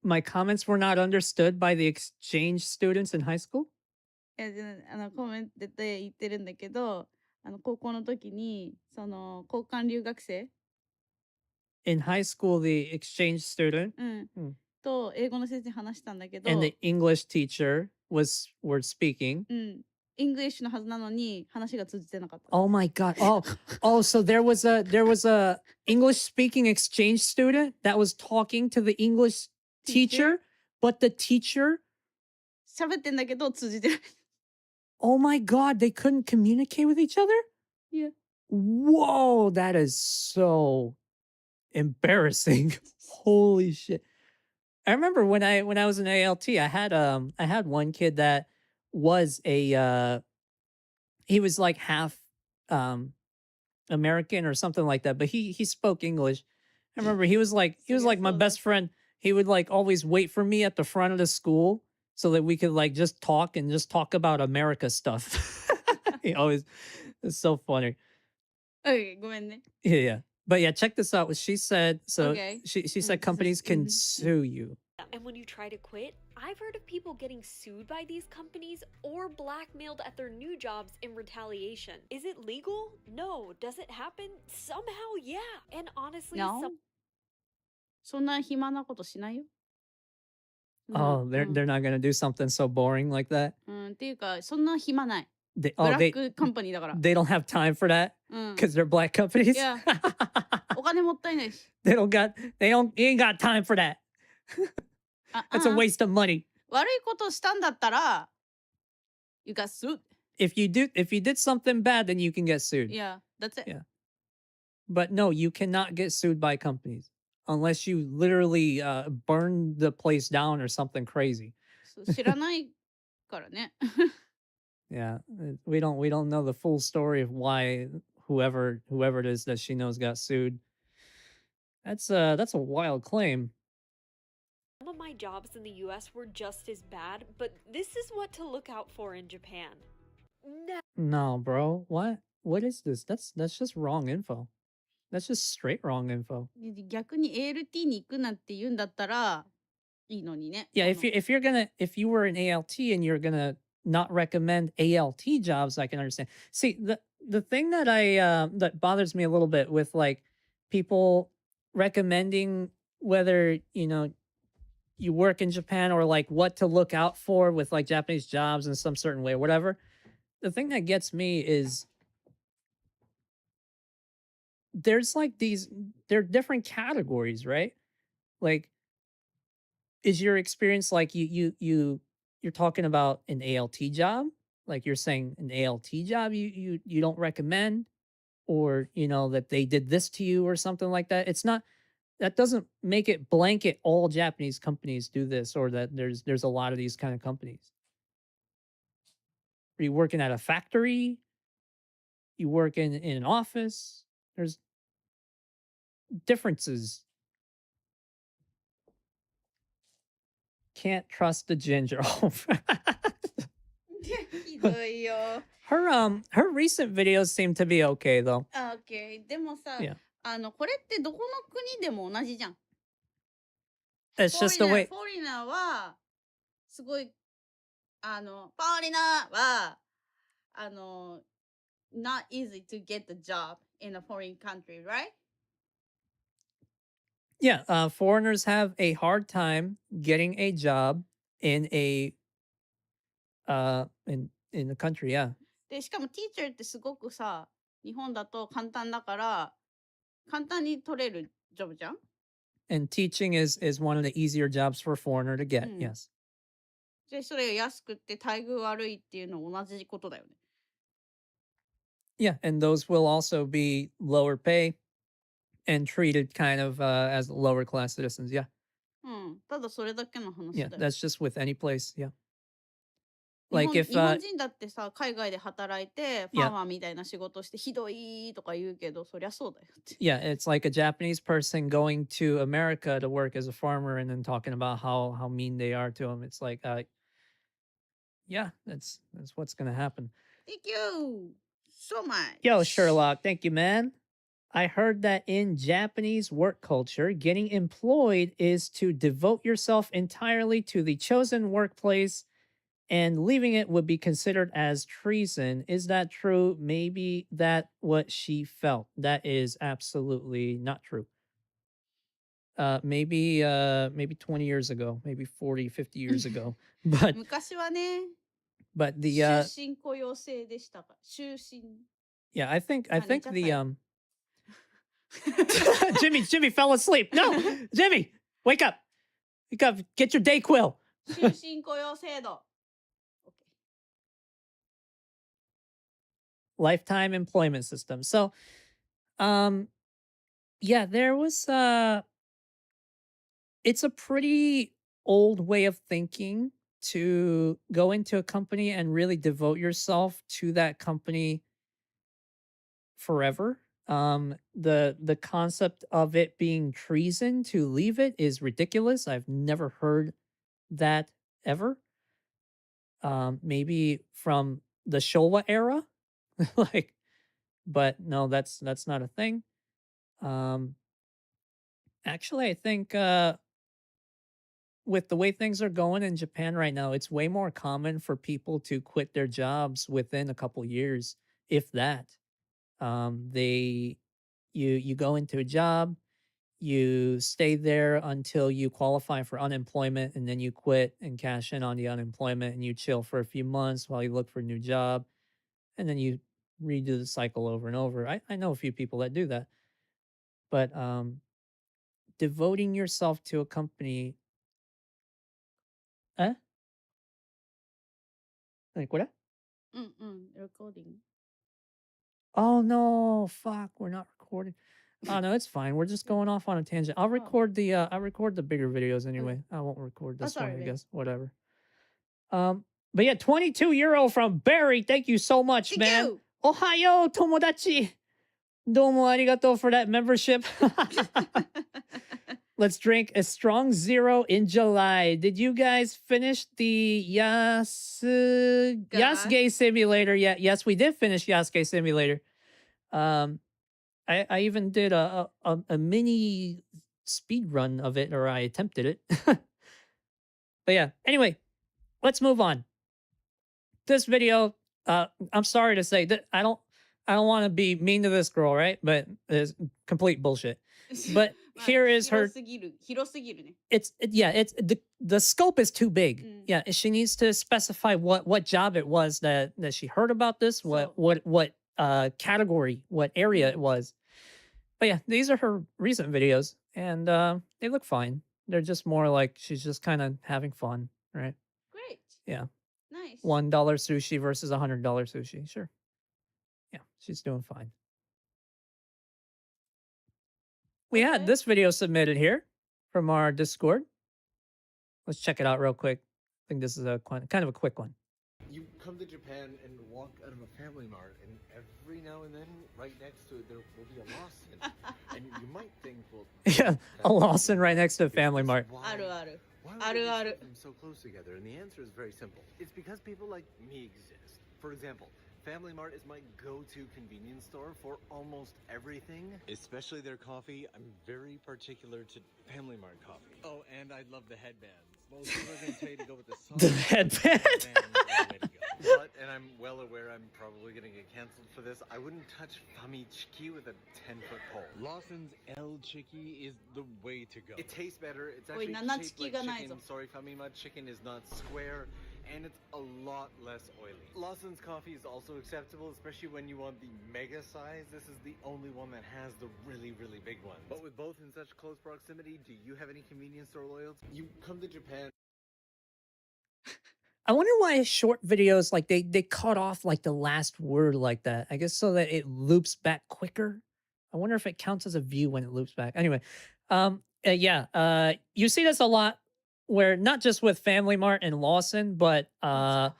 My comments were not understood by the exchange students in high school? いや、コメントで言ってるんだけど、高校の時に、その、交換留学生 In high school, the exchange student と英語の先生に話したんだけど、 and the English teacher were speaking. イングリッシュのはずなのに話が通じてなかった。Oh my god. Oh, so there was a English speaking exchange student that was talking to the English teacher, but the teacher 喋ってんだけど通じてない。Oh my god, they couldn't communicate with each other? Yeah. Whoa, that is so embarrassing. Holy shit. I remember when I was in ALT, I had one kid that was he was like half American or something like that, but he spoke English. I remember he was like my best friend. He would like always wait for me at the front of the school so that we could like just talk about America stuff. He always, it's so funny. Okay, ごめんね。Yeah. But yeah, check this out. What she said. So Okay. she said companies can sue you. And when you try to quit, I've heard of people getting sued by these companies or blackmailed at their new jobs in retaliation. Is it legal? No. Does it happen? Somehow, yeah. And honestly, No. そんな暇なことしないよ。Oh, they're not gonna do something so boring like that. っていうか、そんな暇ない。They ブラックカンパニーだから。they don't have time for that because they're black companies. いや、お金もったいないし。they ain't got time for that. That's a waste of money. 悪いことしたんだったら、you got sued. If you did something bad, then you can get sued. Yeah, that's it. Yeah. But no, you cannot get sued by companies unless you literally burn the place down or something crazy. 知らないからね。Yeah, we don't know the full story of why whoever it is that she knows got sued. That's a wild claim. some of my jobs in the US were just as bad, but this is what to look out for in Japan. No, bro. What is this? That's just wrong info. That's just straight wrong info. 逆に ALT に行くなって言うんだったら、いいのにね。 Yeah, if you were an ALT and you're gonna not recommend ALT jobs, I can understand. See, the thing that that bothers me a little bit with like people recommending whether you work in Japan or like what to look out for with like Japanese jobs in some certain way or whatever. The thing that gets me is there's like there are different categories, right? Like, is your experience like you're talking about an ALT job? Like you're saying an ALT job you don't recommend, or that they did this to you or something like that. It's not that doesn't make it blanket all Japanese companies do this, or that there's a lot of these kind of companies. Are you working at a factory? You work in an office? There's differences. Can't trust the ginger. Oh, ひどいよ。 her recent videos seem to be okay though. あ、OK。でもさ、 Yeah. これってどこの国でも同じじゃん。 It's just the way. フォリナーは、すごい、フォリナーは、not easy to get the job in a foreign country, right? Yeah, foreigners have a hard time getting a job in a in the country. Yeah, で、しかもティーチャーってすごくさ、日本だと簡単だから、簡単に取れるジョブじゃん。 and teaching is one of the easier jobs for a foreigner to get. Mm. Yes. で、それが安くって待遇悪いっていうの同じことだよね。 Yeah, and those will also be lower pay and treated kind of as lower class citizens. Yeah. うん。ただそれだけの話 Yeah, だよ。 that's just with any place. Yeah. 日 Like 本 if 日本人だってさ、海外で働いて、ファ Yeah. ーマーみたいな仕事してひどいとか言うけど、そりゃそうだよって。 yeah, it's like a Japanese person going to America to work as a farmer and then talking about how mean they are to them. It's like yeah, that's what's going to happen. Thank you so much. Yo, Sherlock, thank you, man. I heard that in Japanese work culture, getting employed is to devote yourself entirely to the chosen workplace, and leaving it would be considered as treason. Is that true? Maybe that what she felt. That is absolutely not true. Maybe 20 years ago, maybe 40, 50 years ago. But 昔はね、 the 終身雇用制でしたから。終身。 yeah, I think Honey, the Jimmy fell asleep. No, Jimmy, wake up. Wake up. Get your Dayquil. 終身雇用制度。OK。 Lifetime employment system. So, yeah, there was it's a pretty old way of thinking to go into a company and really devote yourself to that company forever. The concept of it being treason to leave it is ridiculous. I've never heard that ever. Maybe from the Showa era, like, but no, that's not a thing. Actually, I think with the way things are going in Japan right now, it's way more common for people to quit their jobs within a couple years, if that. You go into a job, you stay there until you qualify for unemployment, and then you quit and cash in on the unemployment, and you chill for a few months while you look for a new job, and then you redo the cycle over and over. I know a few people that do that. But devoting yourself to a company. Like what? うんうん。Recording. Oh no, fuck, we're not recording. Oh no, it's fine. We're just going off on a tangent. I'll record the bigger videos anyway. I won't record this one, sorry, I babe. guess. Whatever. But yeah, 22 euro from Barry. Thank you so much, Thank man. you. Ohayo, tomodachi. Domo arigato for that membership. Let's drink a strong zero in July. Did you guys finish the Yasuge Simulator? Yeah, yes, we did finish Yasuge Simulator. I even did a mini speed run of it, or I attempted it. But yeah, anyway, let's move on. This video, I'm sorry to say that I don't want to be mean to this girl, right? But it's complete bullshit. But まあ here is 広 her すぎる広すぎるね。 it's the scope is too big. うん。 Yeah, she needs to specify what job it was that she heard about this, そ what category, what う。う area it ん。 was. But yeah, these are her recent videos, and they look fine. They're just more like she's just kind of having fun, right? Great. Yeah, Nice. $1 sushi versus $100 sushi. Sure, yeah, she's doing fine. We had Okay. this video submitted here from our Discord. Let's check it out real quick. I think this is a kind of a quick one. You come to Japan and walk out of a Family Mart, and every now and then, right next to it, there will be a Lawson. And you might think, well, Yeah, a that's Lawson right next to a is Family this Mart. ある why? ある。 Why あ would る they あ keep る。 them so close together? And the answer is very simple. It's because people like me exist. For example, Family Mart is my go-to convenience store for almost everything, especially their coffee. I'm very particular to Family Mart coffee. Oh, and I love the headbands. Most people are going to tell you to go with the The soft headband. headbands are the way to go. But, and I'm well aware I'm probably going to get canceled for this, I wouldn't touch Famichiki with a 10-foot pole. Lawson's El Chiki is the way to go. It tastes better. It's おい、 actually 七 shaped チキ like がないぞ。 chicken. Sorry, Famima, chicken is not square. And it's a lot less oily. Lawson's coffee is also acceptable, especially when you want the mega size. This is the only one that has the really, really big ones. But with both in such close proximity, do you have any convenience store loyalty? You come to Japan. I wonder why short videos like they cut off like the last word like that. I guess so that it loops back quicker. I wonder if it counts as a view when it loops back. Anyway, you see this a lot where not just with Family Mart and Lawson, but あ、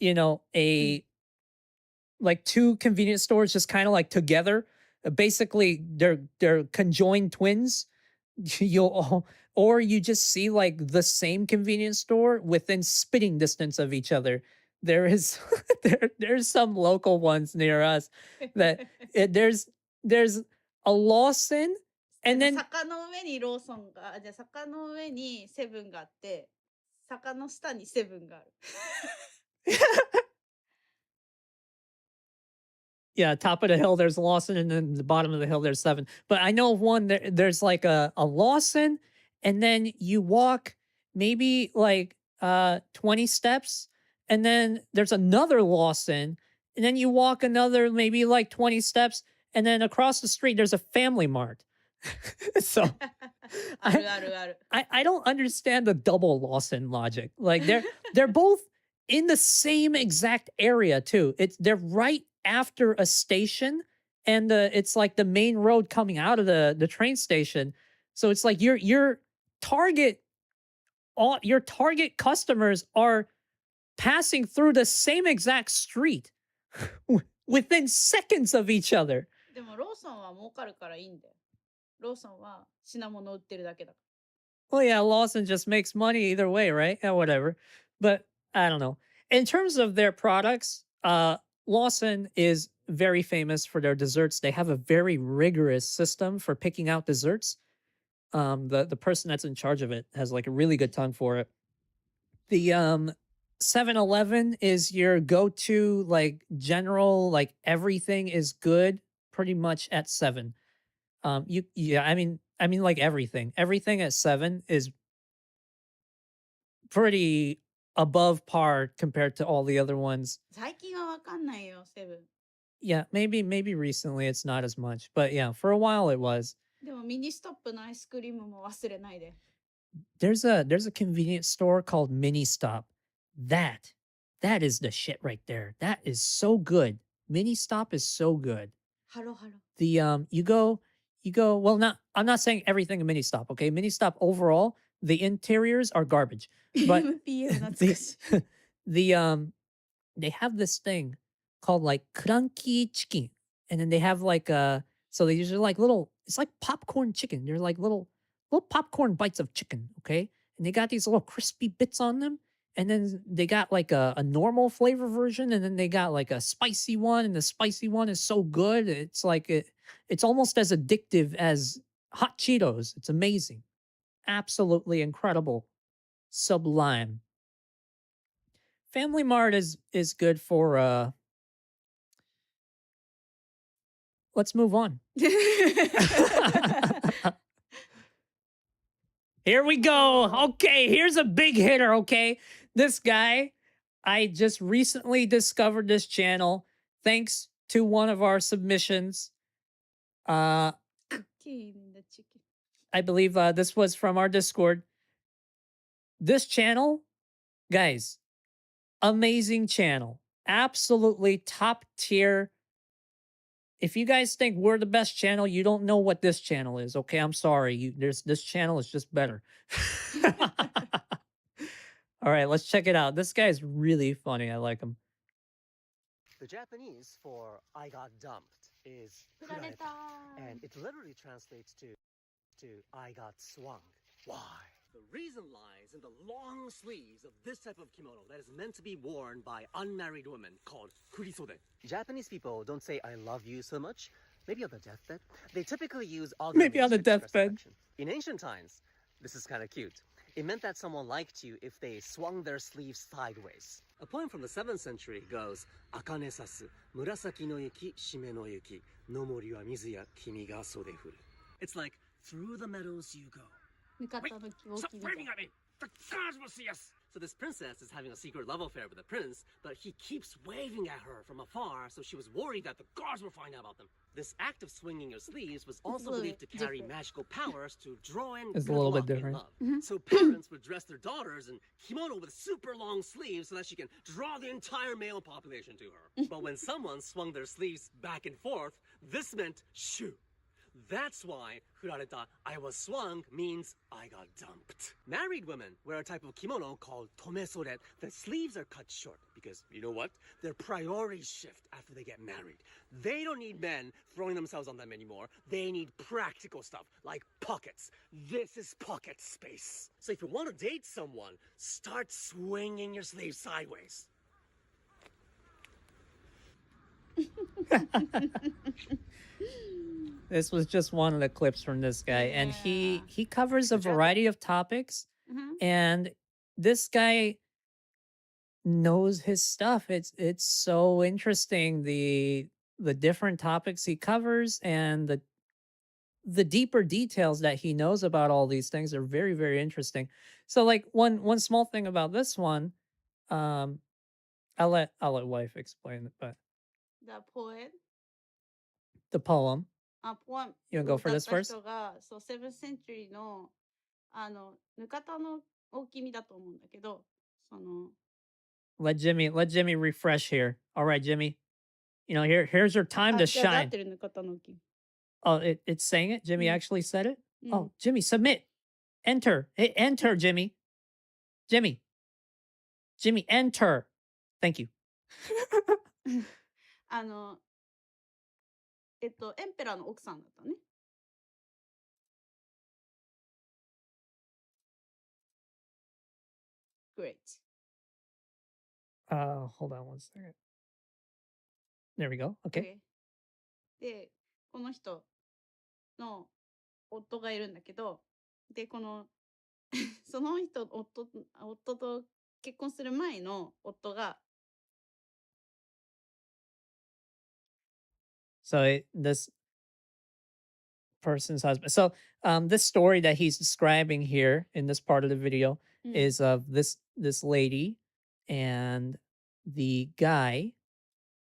you know, うん。 a like two convenience stores just kind of like together. Basically, they're conjoined twins. You'll or you just see like the same convenience store within spitting distance of each other. There is there's some local ones near us that there's a Lawson あ and の then 坂の上にローソンが、じゃあ坂の上にセブンがあって、坂の下にセブンがある。yeah, top of the hill there's Lawson, and then the bottom of the hill there's Seven. But I know of one there's like a Lawson, and then you walk maybe like 20 steps, and then there's another Lawson, and then you walk another maybe like 20 steps, and then across the street there's a Family Mart. So あるあるある。 I don't understand the double Lawson logic. Like they're both in the same exact area too. They're right after a station, and it's like the main road coming out of the train station. So it's like your target customers are passing through the same exact street within seconds of each other. でもローソンは儲かるからいいんだよ。ローソンは品物売ってるだけだか Well, yeah, Lawson just makes money either way, right? Yeah, whatever. But I don't know. In terms of their products, Lawson is very famous for their desserts. They have a very rigorous system for picking out desserts. The person that's in charge of it has like a really good tongue for it. The 7-Eleven is your go-to like general like everything is good pretty much at 7. I mean like everything at 7 is pretty above par compared to all the other ones. ら。最近はわかんないよ、セブン。 Yeah, maybe recently it's not as much, but yeah, for a while it was. でもミニストップのアイスクリームも忘れないで。 There's a convenience store called Mini Stop. That is the shit right there. That is so good. Mini Stop is so good. ハロハロ。 The you go well, I'm not saying everything in Mini Stop, okay? Mini Stop overall, the interiors are garbage. But MPL 懐かしい。 they have this thing called like crunchy chicken, and then they have like so they usually like little, it's like popcorn chicken. They're like little popcorn bites of chicken, okay? And they got these little crispy bits on them, and then they got like a normal flavor version, and then they got like a spicy one, and the spicy one is so good. It's like it's almost as addictive as hot Cheetos. It's amazing. Absolutely incredible. sublime. Family Mart is good for let's move on. Here we go. Okay, here's a big hitter, okay? This guy, I just recently discovered this channel thanks to one of our submissions. I believe this was from our Discord. This channel, guys, amazing channel. Absolutely top tier. If you guys think we're the best channel, you don't know what this channel is. Okay, I'm sorry. This channel is just better. All right, let's check it out. This guy's really funny. I like him. The Japanese for I got dumped is furareta, and it literally translates to I got swung. Why? The reason lies in the long sleeves of this type of kimono that is meant to be worn by unmarried women called furisode. Japanese people don't say I love you so much. Maybe on the deathbed. They typically use Maybe on the to express deathbed. affection. In ancient times, this is kind of cute. It meant that someone liked you if they swung their sleeves sideways. A poem from the 7th century goes, Akane sasu, murasaki no yuki, shime no yuki, no mori wa mizu ya kimi ga sode furu. It's like, through the meadows you go. Stop waving at me! The gods will see us! So this princess is having a secret love affair with the prince, but he keeps waving at her from afar, so she was worried that the gods will find out about them. This act of swinging your sleeves was also believed to carry magical powers to draw in It's a good little bit luck in different. love. So parents would dress their daughters in kimono with super long sleeves so that she can draw the entire male population to her. But when someone swung their sleeves back and forth, this meant shoo. That's why furareta, I was swung, means I got dumped. Married women wear a type of kimono called tomesore. The sleeves are cut short because, you know what? Their priorities shift after they get married. They don't need men throwing themselves on them anymore. They need practical stuff like pockets. This is pocket space. So if you want to date someone, start swinging your sleeves sideways. This was just one of the clips from this guy, and he covers a variety of topics, and this guy knows his stuff. It's so interesting, the different topics he covers and the deeper details that he knows about all these things are very, very interesting. So like one small thing about this one, I'll let wife explain it, but The poet. the poem. poem You wanna go for this 歌った first? 人が、そう、7th century の、ぬかたの大きみだと思うんだけど、その、Let Jimmy refresh here. All right, Jimmy. You know, here's your time to じゃあ合っ shine. てるぬかたの大きみ。Oh, it's saying it? Jimmy actually said it? うん Oh, Jimmy, submit. Enter. Hit enter, Jimmy. Jimmy, enter. Thank you. エンペラーの奥さんだったね。Great. Hold on one second. There we go. Okay. で、この人の夫がいるんだけど、で、このその人、夫と結婚する前の夫が、So this person's husband. So this story that he's describing here in this part of the video is of this lady and the guy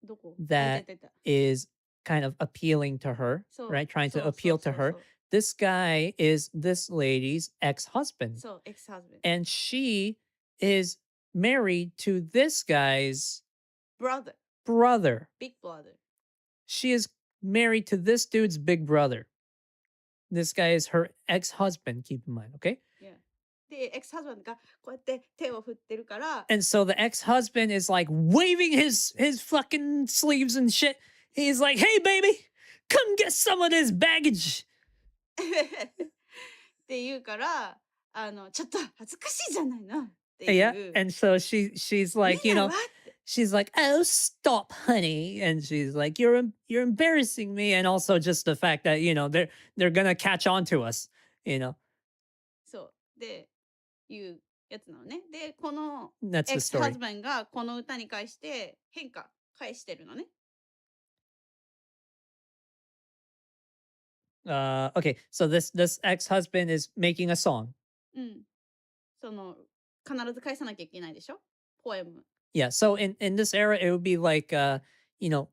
どこ that あいたいたいた is kind of appealing to her, そう right? Trying そ to う appeal そう to her. そう This guy is this lady's ex-husband. そう、エクスハズベン And she is married to this guy's brother, brother. big brother. She is married to this dude's big brother. This guy is her ex-husband, keep in mind, okay? Yeah. で、エクスハズベンがこうやって手を振ってるから、 And so the ex-husband is like waving his fucking sleeves and shit. He's like, "Hey baby, come get some of this baggage." って言うから、ちょっと恥ずかしいじゃないのっていう。 Yeah. And so she's like, you みんな know, はって she's like, "Oh, stop, honey." And she's like, you're embarrassing me. And also just the fact that, you know, they're gonna catch on to us, you know. そう。で、言うやつなのね。で、この That's the エクス story. ハズバンがこの歌に関して変化返してるのね。Okay, so this ex-husband is making a song. うん。その必ず返さなきゃいけないでしょ、ポエム。 Yeah, so in this era, it would be like you know,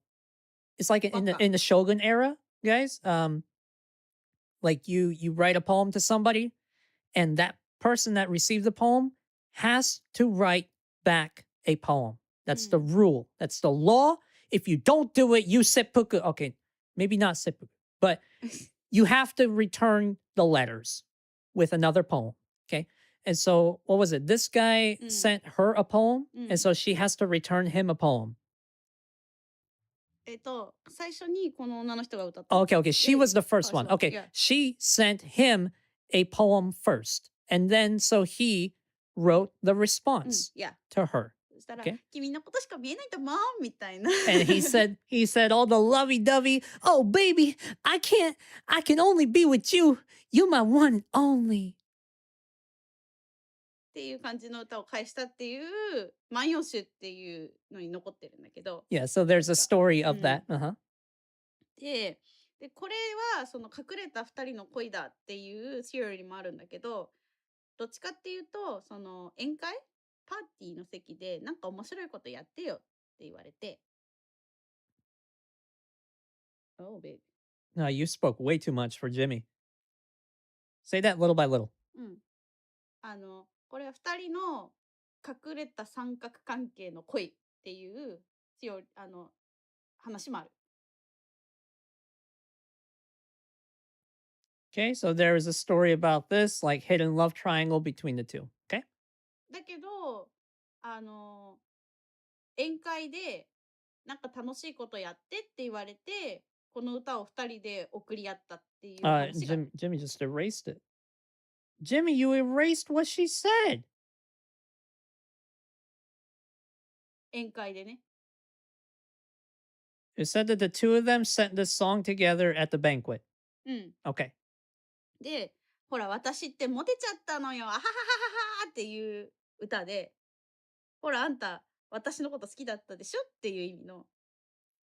it's like in the Shogun era, guys. Like you write a poem to somebody, and that person that received the poem has to write back a poem. That's the rule. That's the law. If you don't do it, you seppuku. Okay, maybe not seppuku, but you have to return the letters with another poem. Okay. And so what was it? This guy sent her a poem, and so she has to return him a poem. 最初にこの女の人が歌った。 Okay, she was the first one. First one, Okay, yeah. she sent him a poem first, and then so he wrote the response Yeah. to her. そしたら、 Okay. 君のことしか見えないと思うみたいな。 And he said all the lovey-dovey, oh baby, I can only be with you. You're my one and only. っていう感じの歌を返したっていう万葉集っていうのに残ってるんだけど。 Yeah, so there's a story of that. Uh-huh. で、これはその隠れた2人の恋だっていうシオリーもあるんだけど、どっちかっていうとその宴会パーティーの席でなんか面白いことやってよって言われて。 Oh baby. No, you spoke way too much for Jimmy. Say that little by little. うん。これは2人の隠れた三角関係の恋っていう話もある。 Okay, so there is a story about this, like hidden love triangle between the two. Okay. だけど宴会でなんか楽しいことやってって言われて、この歌を2人で送り合ったっていう話が。 Jimmy just erased it. Jimmy, you erased what she said. 宴会でね。 It said that the two of them sent this song together at the banquet. うん。 Okay. で、ほら私ってモテちゃったのよ、あはははははっていう歌で、ほらあんた私のこと好きだったでしょっていう意味の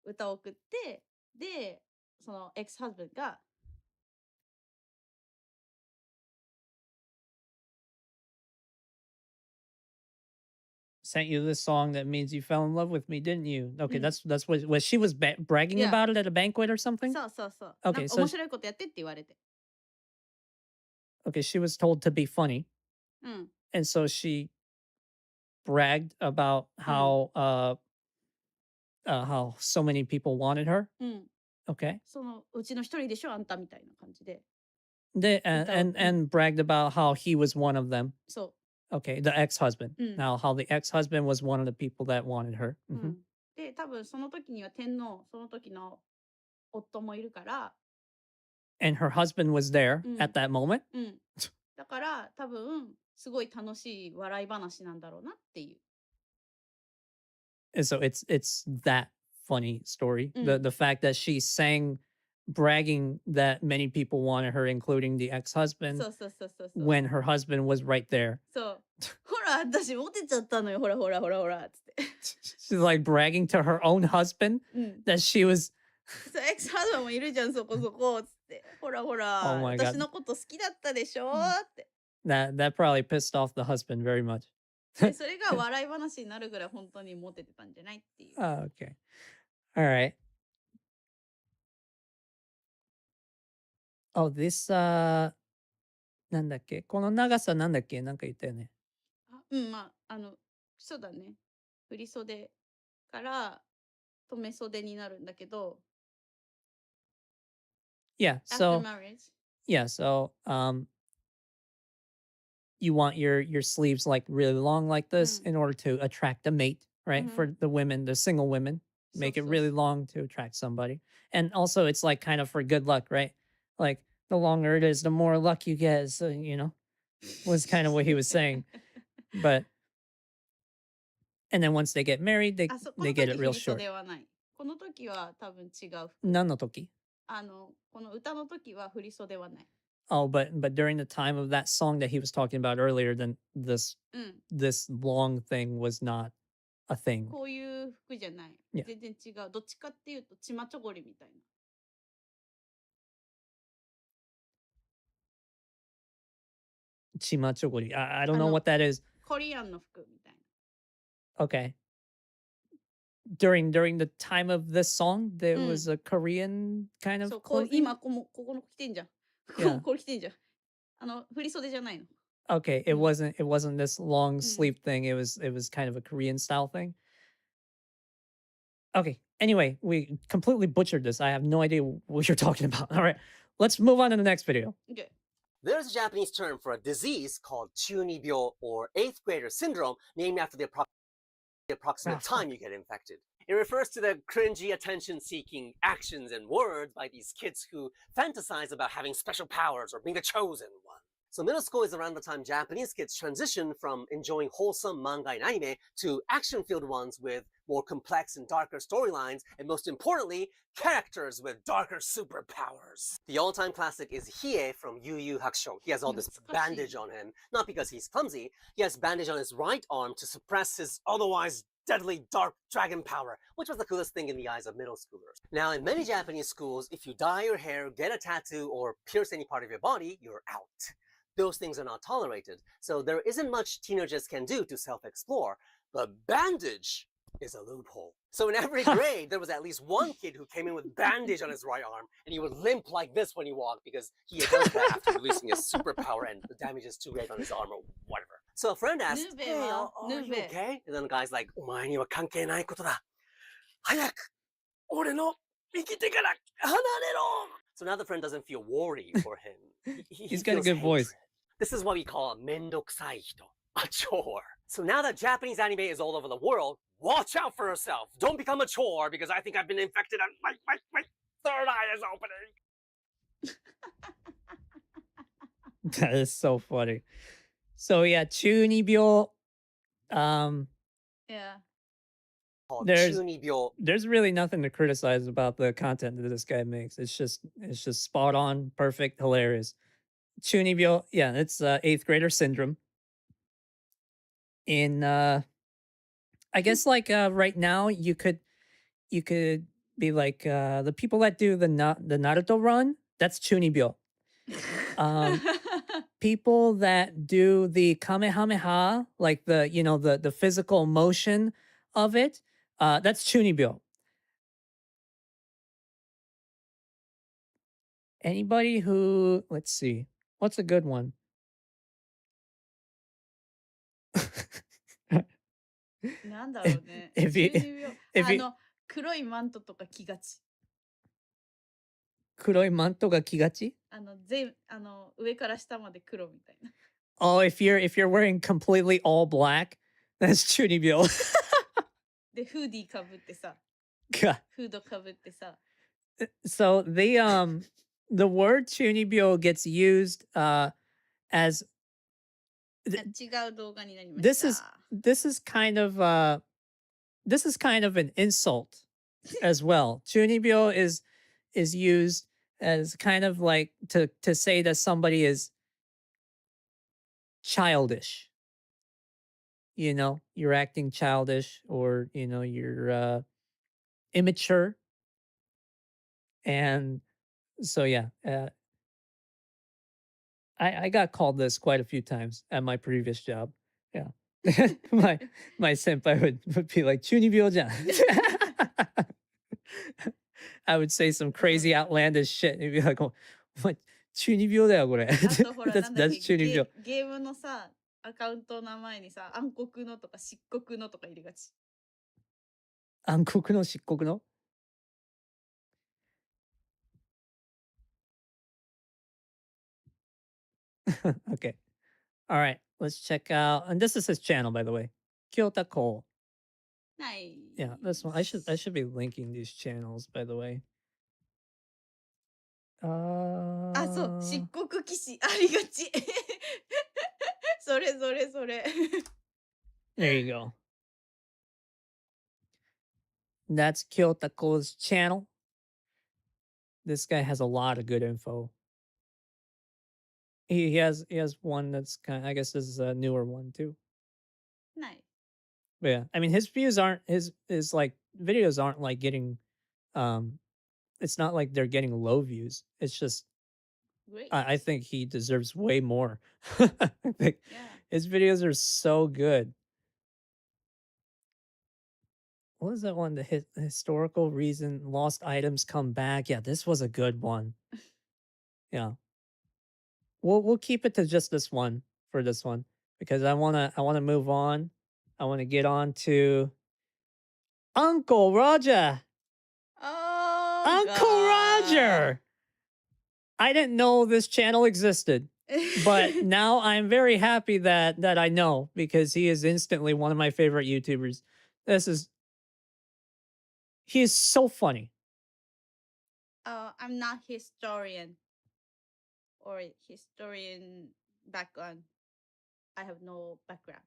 歌を送って、で、そのエクスハズバンがsent you this song that means you fell in love with me, didn't you? Okay, that's what she was bragging about it at a banquet or something? そうそうそう。 Okay, なんか so 面白いことやってって言われて。 okay, she was told to be funny. うん。 And so she bragged about how how so many people wanted her. うん。 Okay. そのうちの一人でしょあんたみたいな感じで。 And bragged about how he was one of them. そ Okay, the ex-husband. う。うん。 Now, how the ex-husband was one of the people that wanted her. う Mhm. ん。で、多分その時には天皇、その時の夫もいるから、 And her husband was there うん。 at that moment. うん。だから多分すごい楽しい笑い話なんだろうなっていう。 And so it's that funny story. Mm. The fact that she sang bragging that many people wanted her, including the ex-husband, そうそうそうそうそう。 when her husband was right there. そう。ほら、私モテちゃったのよ。ほらほらほらほら。つって。 She's like bragging to her own husband うん。 that she was そう、エクスハズバンもいるじゃん、そこそこ。つって。ほらほら、 Oh my God. 私のこと好きだったでしょって。 that probably pissed off the husband very much. でそれが笑い話になるぐらい本当にモテてたんじゃないっていう。 Oh, okay. All right. Oh, this なんだっけこの長さなんだっけなんか言ったよね。あ、うん、まあ、そうだね。振り袖から留め袖になるんだけど、 Yeah, after so marriage. yeah, so you want your sleeves like really long like this in order to attract a mate, right? Mhm. For the women, the single women, make it So, really long to attract somebody. And also it's like kind of for good luck, right? Like the longer it is, the more luck you get. So, you know, was kind of what he was saying. But and then once they get married, あ、そう、こ they の get 時 it 振 real り short. 袖はない。この時は多分違う服。何の時? この歌の時は振り袖はない。Oh, but during the time of that song that he was talking about earlier, then this うん。 this long thing was not a thing. こういう服じゃない。 Yeah. 全然違う。どっちかっていうと、チマチョゴリみたいな。Chimachogori. I don't あ know の、 what that is. コリアンの服みたい Okay. During the time of this song, there な。う was ん。 a Korean kind そ of う、こう clothing. 今ここの着てんじゃん。Yeah. これ着てんじゃん。振り袖じゃないの。 Okay, it うん。 wasn't this long うん。 sleeve thing. It was kind of a Korean style thing. Okay. Anyway, we completely butchered this. I have no idea what you're talking about. All right. Let's move on to the next video. Okay. There's a Japanese term for a disease called chunibyo, or 8th grader syndrome, named after the approximate Ah, fuck. time you get infected. It refers to the cringy, attention-seeking actions and words by these kids who fantasize about having special powers or being the chosen one. So middle school is around the time Japanese kids transition from enjoying wholesome manga and anime to action-filled ones with more complex and darker storylines, and most importantly, characters with darker superpowers. The all-time classic is Hiei from Yu Yu Hakusho. He has all this 懐かしい。 bandage on him, not because he's clumsy. He has bandage on his right arm to suppress his otherwise deadly dark dragon power, which was the coolest thing in the eyes of middle schoolers. Now, in many Japanese schools, if you dye your hair, get a tattoo, or pierce any part of your body, you're out. Those things are not tolerated, so there isn't much teenagers can do to self-explore, but bandage is a loophole. So in every grade, there was at least one kid who came in with bandage on his right arm, and he would limp like this when he walked because he does that after releasing his superpower and the damage is too great on his arm or whatever. So a friend asked, Nube hey, wa- are you nube. okay? And then the guy's like, お前には関係ないことだ。早く俺の生きてから離れろ! So now the friend doesn't feel worry for him. He's got a feels good voice. hatred. This is what we call a mendokusai hito, a chore. So now that Japanese anime is all over the world, watch out for yourself. Don't become a chore because I think I've been infected and my third eye is opening. That is so funny. So yeah, chunibyo. Yeah. Called There's- chunibyo. There's really nothing to criticize about the content that this guy makes. It's just spot on, perfect, hilarious. Chunibyo, yeah, it's 8th grader syndrome. In I guess like right now you could be like the people that do the Naruto run, that's chunibyo. People that do the kamehameha, like the physical motion of it, that's chunibyo. Anybody who, let's see, what's a good one? なんだろうね。 If you- 12秒 if you- 黒いマントとか着がち。黒いマントが着がち? 上から下まで黒みたいな。 Oh, if you're wearing completely all black, that's chunibyo. で、フーディーかぶってさ、 God. フードかぶってさ。 So the word chunibyo gets used as 違う動画になりま this した。 this is kind of an insult as well. Chunibyo is used as kind of like to say that somebody is childish. You know, you're acting childish, or you're immature. And so yeah, I got called this quite a few times at my previous job. Yeah. my senpai would be like, chunibyo jan. I would say some crazy outlandish shit. And he'd be like, oh, what? Chunibyo da yo, kore. あとほら、 That's なんだっけ chunibyo. ゲームのさ、アカウントの名前にさ、暗黒のとか漆黒のとか入れがち。 暗黒の漆黒の? Okay. All right. Let's check out. And this is his channel, by the way. Kyota Ko. ない。 Yeah, this one. I should be linking these channels, by the way. あ、そう、漆黒騎士ありがち。それ。 There you go. That's Kyota Ko's channel. This guy has a lot of good info. He has one that's kind of, I guess this is a newer one too. ない。 But yeah, I mean his views aren't his like videos aren't like getting it's not like they're getting low views. It's just Great. I think he deserves way more. I think Yeah. his videos are so good. What was that one? The historical reason lost items come back. Yeah, this was a good one. Yeah. We'll keep it to just this one for this one because I wanna move on. I wanna get on to Uncle Roger. Oh, Uncle Roger. I didn't know this channel existed, but now I'm very happy that I know because he is instantly one of my favorite YouTubers. He is so funny. I'm not historian or historian background. I have no background.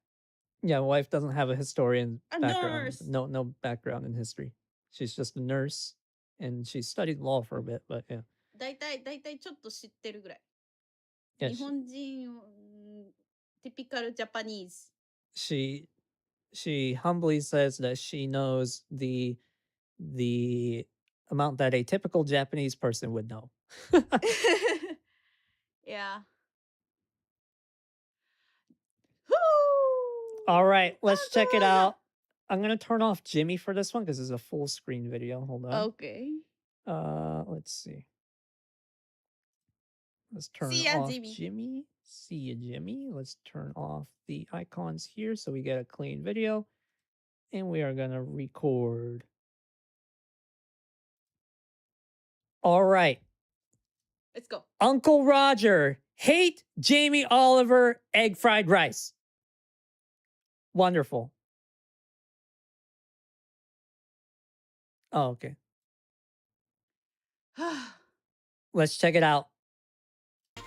Yeah, my wife doesn't have a historian A background. nurse. No background in history. She's just a nurse and she studied law for a bit, but yeah. だいたいちょっと知ってるぐらい。 Yeah, 日本人、typical Japanese. she humbly says that she knows the amount that a typical Japanese person would know. Yeah. All right, let's check it out. I'm gonna turn off Jimmy for this one because it's a full screen video. Hold on. Okay. Let's see. Let's turn See ya, off Jimmy. Jimmy. See ya, Jimmy. Let's turn off the icons here so we get a clean video. And we are gonna record. All right. Let's go. Uncle Roger, hate Jamie Oliver, egg fried rice. Wonderful. Oh, okay. Let's check it out.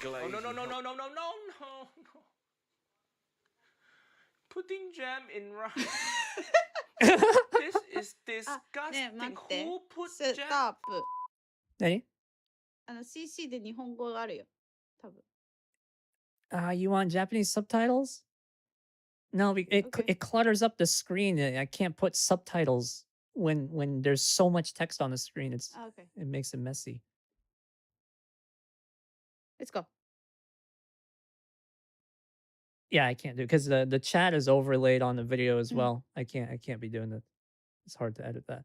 Oh, no. Putting jam in rice. This is ねえ、 disgusting. 待って。 Who put ス jam? トップ。何? CC で日本語あるよ。多分。You want Japanese subtitles? No, it clutters up the screen. I can't put subtitles when there's so much text on the screen. Okay. It makes it messy. Let's go. Yeah, I can't do because the chat is overlaid on the video as well. I can't be doing that. It's hard to edit that.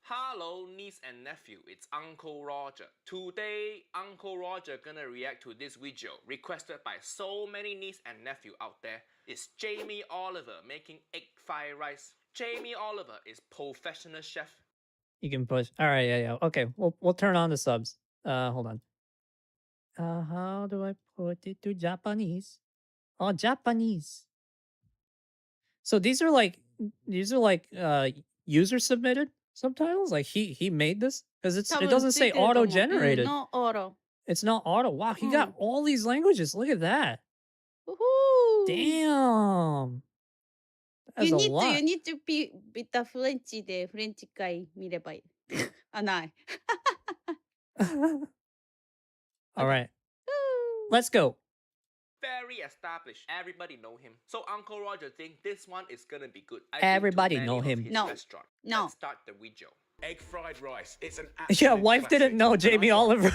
Hello, niece and nephew. It's Uncle Roger. Today, Uncle Roger gonna react to this video requested by so many niece and nephew out there. It's Jamie Oliver making egg fried rice. Jamie Oliver is professional chef. You can push. All right, yeah. Okay, we'll turn on the subs. Hold on. How do I put it to Japanese? Oh, Japanese. So these are like user submitted subtitles. Like he made this because it doesn't say auto generated. No auto. It's not auto. Wow, he got all these languages. Look at that. Woohoo! Damn. That's a lot. You need to be with the French でフレンチ会見ればいい。あ、ない。All right. Let's go. Very established. Everybody know him. So Uncle Roger think this one is gonna be good. Everybody know him. No. Let's start the video. Egg fried rice. It's an Yeah, wife didn't know Jamie Oliver.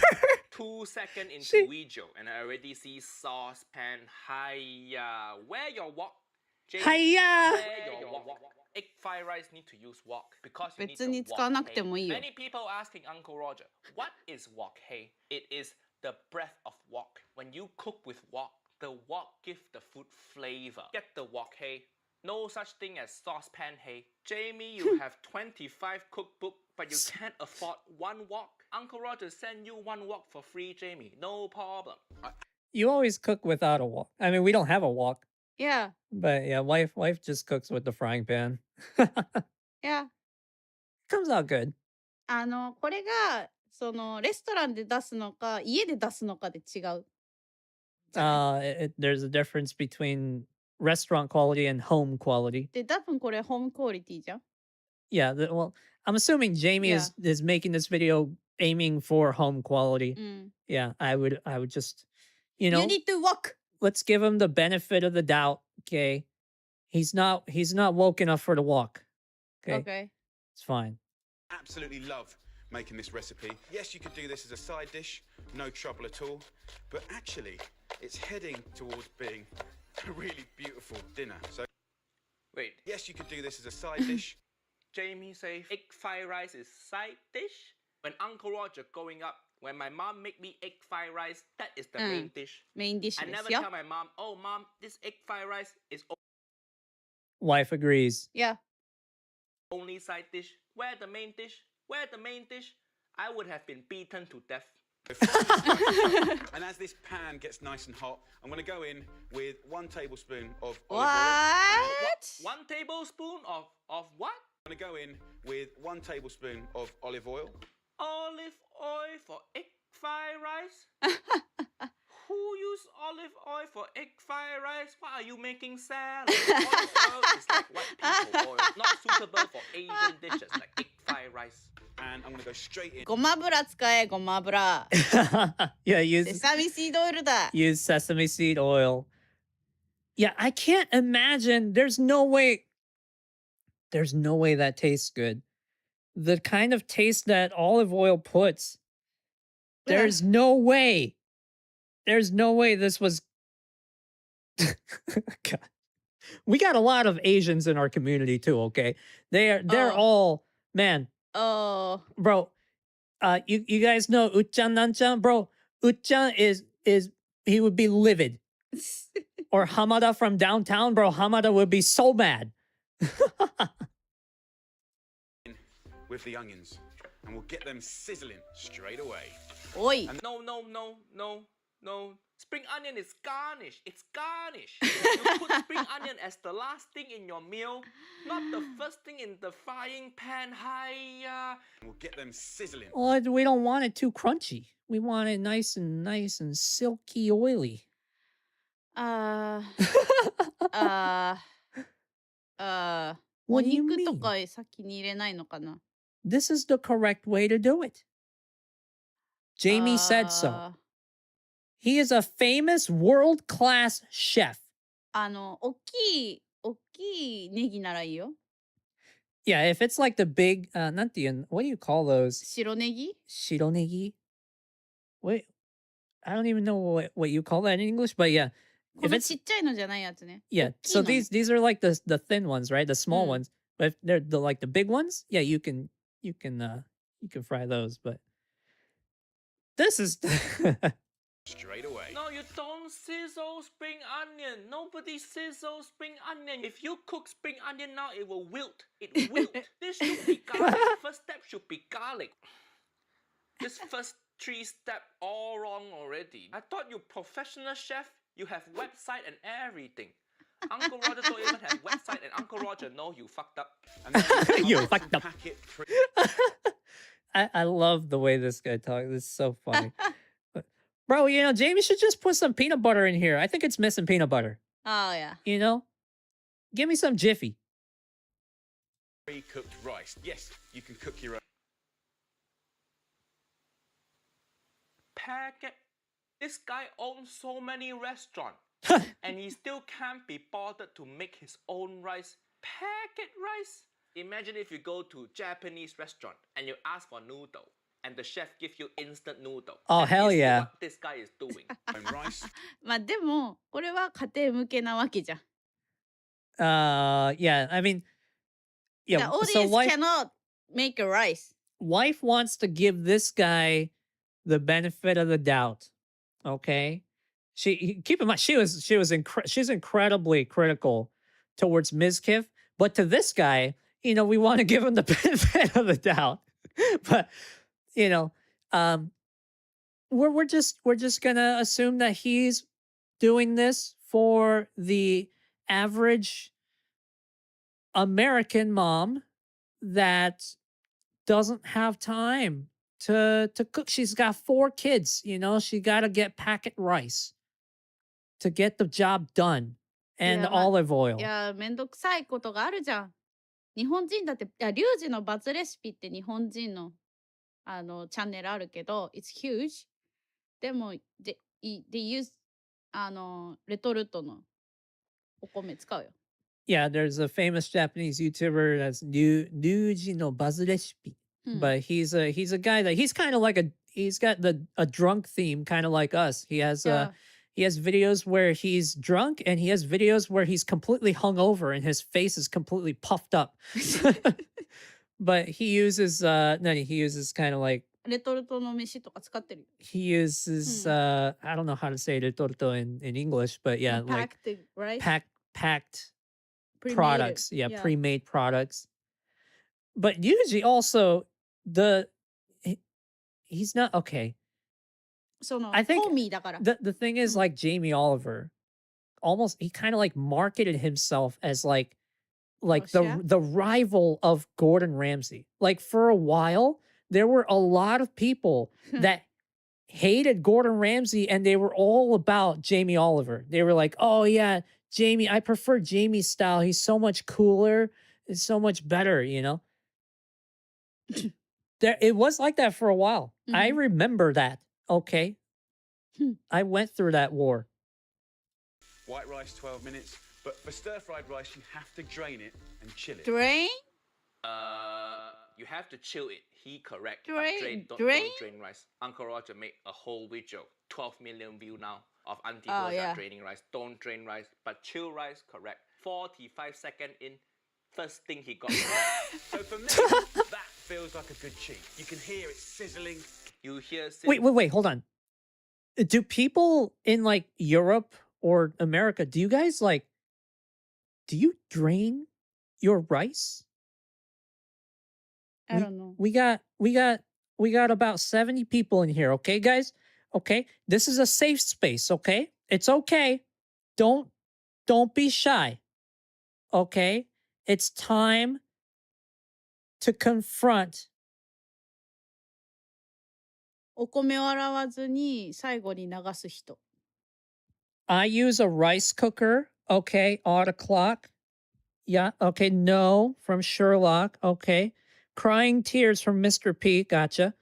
2 seconds into video, and I already see saucepan. Hiya, where your wok? Jamie, Hiya. where your wok? Egg fried rice need to use wok because you need 別に the 使わな wok. くてもいいよ。 Many people asking Uncle Roger, what is wok? Hey, it is the breath of wok. When you cook with wok, the wok give the food flavor. Get the wok, hey. No such thing as saucepan, hey. Jamie, you have 25 cookbook, but you can't afford one wok. Uncle Roger send you one wok for free, Jamie. No problem. You always cook without a wok. I mean, we don't have a wok. Yeah. But yeah, wife just cooks with the frying pan. Yeah. Comes out good. これがそのレストランで出すのか家で出すのかで違う。There's a difference between restaurant quality and home quality. で多分これホームクオリティじゃん。 Yeah, well, I'm assuming Jamie is making this video aiming for home quality. うん。 Yeah, I would just, you You know, need to walk. let's give him the benefit of the doubt. Okay, he's not woke enough for the walk. Okay, Okay. it's fine. Absolutely love making this recipe. Yes, you could do this as a side dish, no trouble at all. But actually, it's heading towards being a really beautiful dinner. So, Wait, yes, you could do this as a side dish. Jamie say egg fried rice is side dish? When Uncle Roger growing up, when my mom make me egg fried rice, that is the main dish. メインディッシ I ュで never すよ。 tell my mom, oh mom, this egg fried rice is Wife agrees. Yeah. only side dish. Where the main dish? Where the main dish? I would have been beaten to death. And as this pan gets nice and hot, I'm going to go in with 1 tablespoon of olive oil. What? 1 tablespoon of what? I'm going to go in with 1 tablespoon of olive oil. Olive oil for egg fried rice? Who use olive oil for egg fried rice? What are you making salad? Olive oil is like white people oil, not suitable for Asian dishes like egg fried rice. And I'm going to go straight in. ごま油使え、ごま油。 Yeah, セサミシードオイルだ。 use sesame seed oil. Yeah, I can't imagine. There's no way that tastes good. The kind of taste that olive oil puts. There's no way. There's no way this was. God. We got a lot of Asians in our community too. Okay, they're all, man. Oh. Bro, you guys know Uchan Nanchan, bro. Uchan is he would be livid. Or Hamada from downtown, bro. Hamada would be so mad. With the onions, and we'll get them sizzling straight away. おい。 No. Spring onion is garnish. It's garnish. You put spring onion as the last thing in your meal, not the first thing in the frying pan. Hiya. We'll get them sizzling. Well, we don't want it too crunchy. We want it nice and silky oily. お What do you 肉と mean? か先に入れないのかな This is the correct way to do it. Jamie said so. He is a famous world-class chef. 大きいネギならいいよ。 Yeah, if it's like the big, what do you call those? 白ネギ Shironegi? Wait, I don't even know what you call that in English, but yeah. こ If の it's ちっちゃいのじゃないやつね。 yeah, 大きい so のね these are like the thin ones, right? The small Mm. ones. But if they're the big ones, yeah, you can fry those, but this is Straight away. No, you don't sizzle spring onion. Nobody sizzles spring onion. If you cook spring onion now, it will wilt. It wilt. This should be garlic. First step should be garlic. This first 3 step all wrong already. I thought you professional chef. You have website and everything. Uncle Roger don't even have website, and Uncle Roger know you fucked up. And then You I like to fucked up. pack it I love the way this guy talks. This is so funny. But, bro, Jamie should just put some peanut butter in here. I think it's missing peanut butter. Oh, yeah. Give me some Jiffy. pre-cooked rice. Yes, you can cook your own. Packet. This guy owns so many restaurants, and he still can't be bothered to make his own rice. Packet rice? Imagine if you go to Japanese restaurant and you ask for noodle, and the chef give you instant noodle. Oh, That hell is yeah. What this guy is doing. Own rice. まあでも、これは家庭向けなわけじゃん。 Yeah, I mean, The yeah. So audience cannot make a rice. wife wants to give this guy the benefit of the doubt. Okay, keep in mind she's incredibly critical towards Mizkif, but to this guy, we want to give him the benefit of the doubt. But we're just gonna assume that he's doing this for the average American mom that doesn't have time to cook. She's got 4 kids, she got to get packet rice to get the job done and Yeah, olive oil. いや、めんどくさいことがあるじゃん。日本人だって、リュウジのバツレシピって日本人の、チャンネルあるけど、it's huge. でも、they use レトルトのお米使うよ。Yeah, there's a famous Japanese YouTuber that's Ryuji no Buzz Recipe. But he's a guy that he's kind of like he's got a drunk theme, kind of like us. He has videos where he's drunk, and he has videos where he's completely hungover and his face is completely puffed up. But he uses kind of like レトルトの飯とか使ってるよ。 he uses I don't know how to say retorto in English, but yeah, like Packed, right? packed Pre-made products. it. Yeah, pre-made products. But usually also he's not okay. その I think ホーミーだから。 the thing is, like, Jamie Oliver, almost he kind of like marketed himself as like chef? the rival of Gordon Ramsay. Like, for a while, there were a lot of people that hated Gordon Ramsay, and they were all about Jamie Oliver. They were like, oh yeah, Jamie, I prefer Jamie's style. He's so much cooler. It's so much better, you know? It was like that for a while. I remember that. Okay. I went through that war. White rice, 12 minutes. But for stir-fried rice, you have to drain it and chill it. Drain? You have to chill it. He correct. But Drain? don't Drain? drain rice. Uncle Roger made a whole video, 12 million view now, of Auntie Oh, Roger yeah. draining rice. Don't drain rice, but chill rice, correct. 45 seconds in, first thing he got correct. So for me, that feels like a good cheat. You can hear it sizzling. You hear... Wait, hold on. Do people in like Europe or America, do you guys like, do you drain your rice? I don't know. We got about 70 people in here, okay, guys? Okay? This is a safe space, okay? It's okay. Don't be shy. Okay? It's time to confront. お米を洗わずに最後に流す人。 I use a rice cooker. Okay, odd o'clock. Yeah, okay, no from Sherlock. Okay. Crying tears from Mr. P. Gotcha.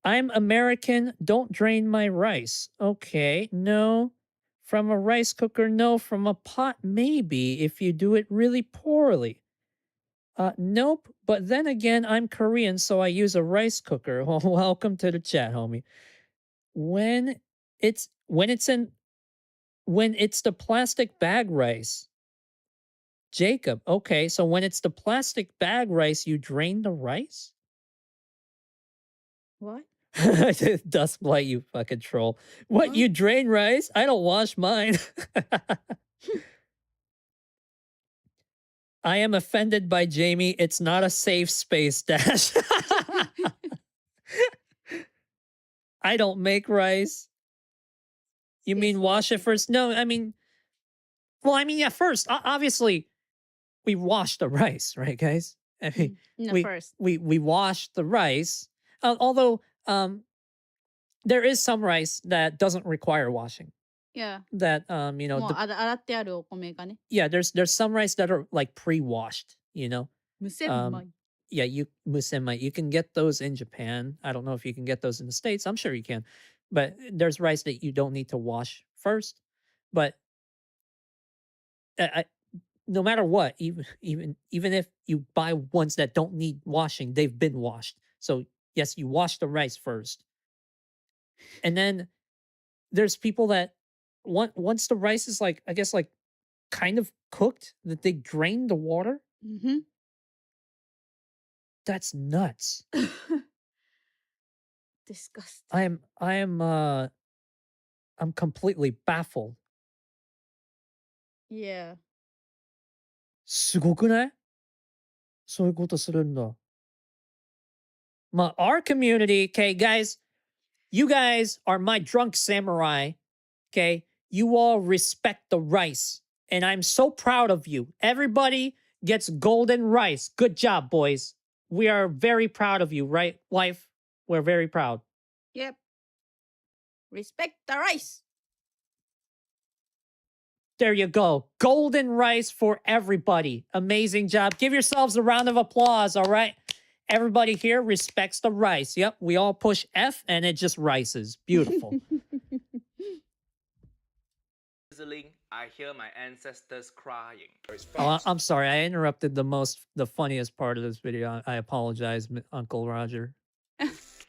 I'm American. Don't drain my rice. Okay, no. From a rice cooker, no. From a pot, maybe, if you do it really poorly. Nope. But then again, I'm Korean, so I use a rice cooker. Well, welcome to the chat, homie. When it's the plastic bag rice. Jacob, okay, so when it's the plastic bag rice, you drain the rice? What? Dust blight, you fucking troll. What, you drain rice? I don't wash mine. I am offended by Jamie. It's not a safe space, Dash. I don't make rice. You mean wash it first? No, I mean, yeah, first, obviously, we wash the rice, right, guys? I mean, we wash the rice. Although, there is some rice that doesn't require washing. Yeah. That, もう洗ってあるお米がね。 yeah, there's some rice that are like pre-washed, you know? 無洗米。 Yeah, musenmai. You can get those in Japan. I don't know if you can get those in the States. I'm sure you can. But there's rice that you don't need to wash first. But no matter what, even if you buy ones that don't need washing, they've been washed. So yes, you wash the rice first. And then there's people that once the rice is like, I guess, like kind of cooked, that they drain the water. Mm-hmm. That's nuts. Disgusting. I'm completely baffled. Yeah. すごくない？そういうことするんだ。まあ、our community, okay, guys, you guys are my drunk samurai, okay? You all respect the rice, and I'm so proud of you. Everybody gets golden rice. Good job, boys. We are very proud of you, right, wife? We're very proud. Yep. Respect the rice. There you go. Golden rice for everybody. Amazing job. Give yourselves a round of applause, all right? Everybody here respects the rice. Yep, we all push F and it just rices. Beautiful. Sizzling, I hear my ancestors crying. Oh, I'm sorry. I interrupted the funniest part of this video. I apologize, Uncle Roger.